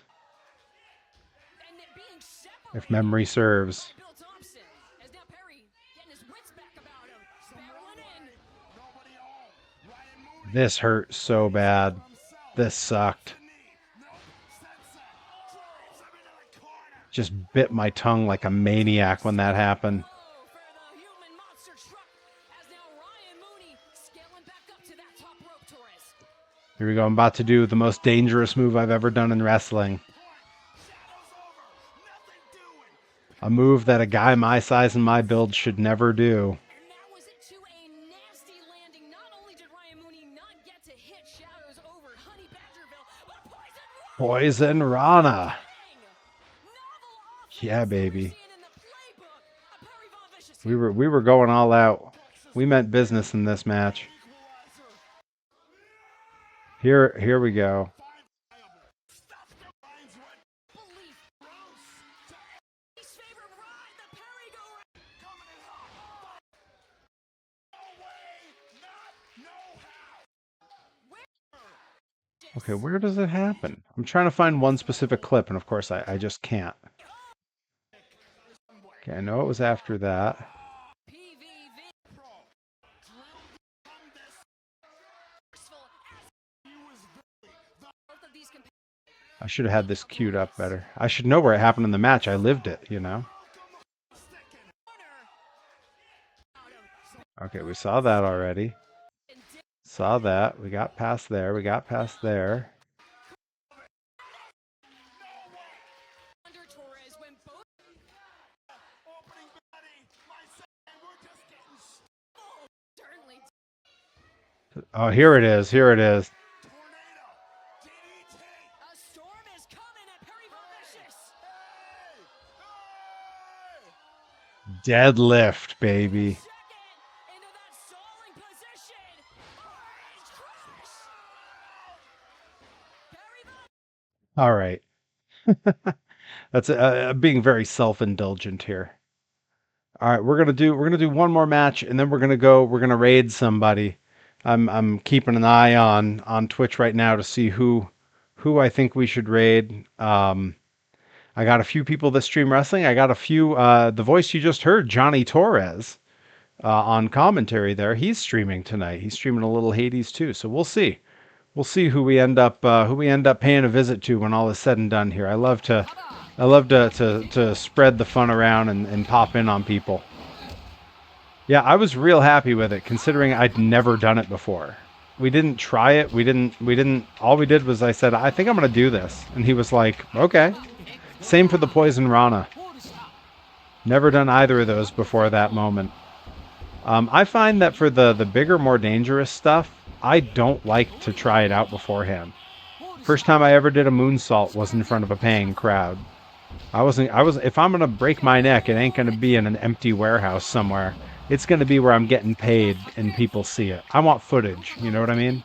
If memory serves. This hurt so bad. This sucked. Just bit my tongue like a maniac when that happened. Here we go. I'm about to do the most dangerous move I've ever done in wrestling. A move that a guy my size and my build should never do. Poison Rana. Yeah, baby. We were going all out. We meant business in this match. Here we go. Okay, where does it happen? I'm trying to find one specific clip, and of course I just can't. Okay, I know it was after that. I should have had this queued up better. I should know where it happened in the match. I lived it, you know? Okay, we saw that already. Saw that. We got past there. We got past there. Oh, here it is. Here it is. Deadlift, baby. All right. That's being very self-indulgent here. All right, we're gonna do one more match, and then we're gonna raid somebody. I'm keeping an eye on Twitch right now to see who I think we should raid. I got a few people that stream wrestling. I got a few. The voice you just heard, Johnny Torres, on commentary there. He's streaming tonight. He's streaming a little Hades too. So we'll see. We'll see who we end up paying a visit to when all is said and done here. I love to spread the fun around and pop in on people. Yeah, I was real happy with it considering I'd never done it before. We didn't try it. We didn't all we did was I said, "I think I'm going to do this." And he was like, "Okay." Same for the Poison Rana. Never done either of those before that moment. I find that for the bigger, more dangerous stuff, I don't like to try it out beforehand. First time I ever did a moonsault was in front of a paying crowd. If I'm gonna break my neck, it ain't gonna be in an empty warehouse somewhere. It's gonna be where I'm getting paid and people see it. I want footage, you know what I mean?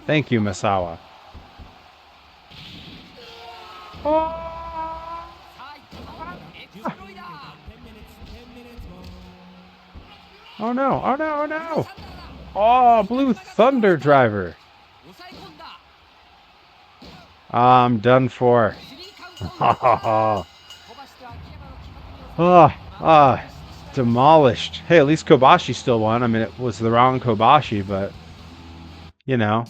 Thank you, Misawa. Oh no, oh no, oh no! Oh, Blue Thunder Driver! I'm done for. Demolished. Hey, at least Kobashi still won. I mean, it was the wrong Kobashi, but, you know.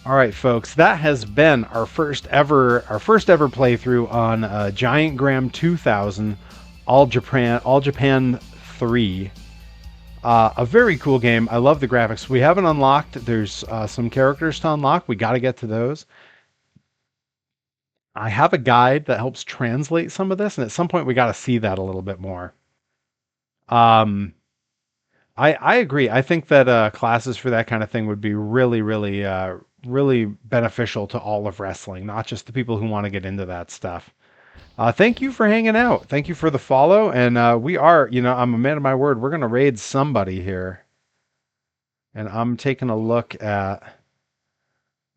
All right, folks, that has been our first ever playthrough on Giant Graham 2000 All Japan 3. A very cool game. I love the graphics. We haven't unlocked. There's some characters to unlock. We got to get to those. I have a guide that helps translate some of this, and at some point we got to see that a little bit more. Um, I agree. I think that classes for that kind of thing would be really beneficial to all of wrestling, not just the people who want to get into that stuff. Thank you for hanging out. Thank you for the follow. And I'm a man of my word. We're gonna raid somebody here, and I'm taking a look at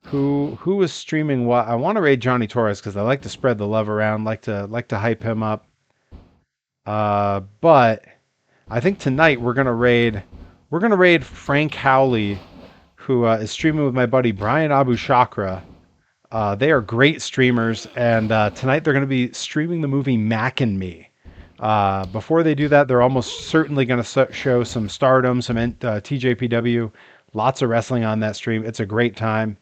who is streaming what. I want to raid Johnny Torres because I like to spread the love around, like to hype him up. But I think tonight we're gonna raid Frank Howley, who is streaming with my buddy Brian Abu Shakra. They are great streamers, and tonight they're going to be streaming the movie Mac and Me. Before they do that, they're almost certainly going to show some Stardom, some TJPW, lots of wrestling on that stream. It's a great time.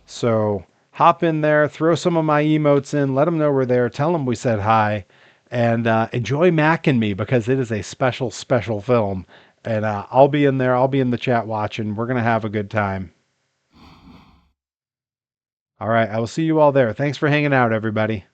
So hop in there, throw some of my emotes in, let them know we're there, tell them we said hi, and enjoy Mac and Me because it is a special, special film. And I'll be in there. I'll be in the chat watching. We're going to have a good time. All right. I will see you all there. Thanks for hanging out, everybody.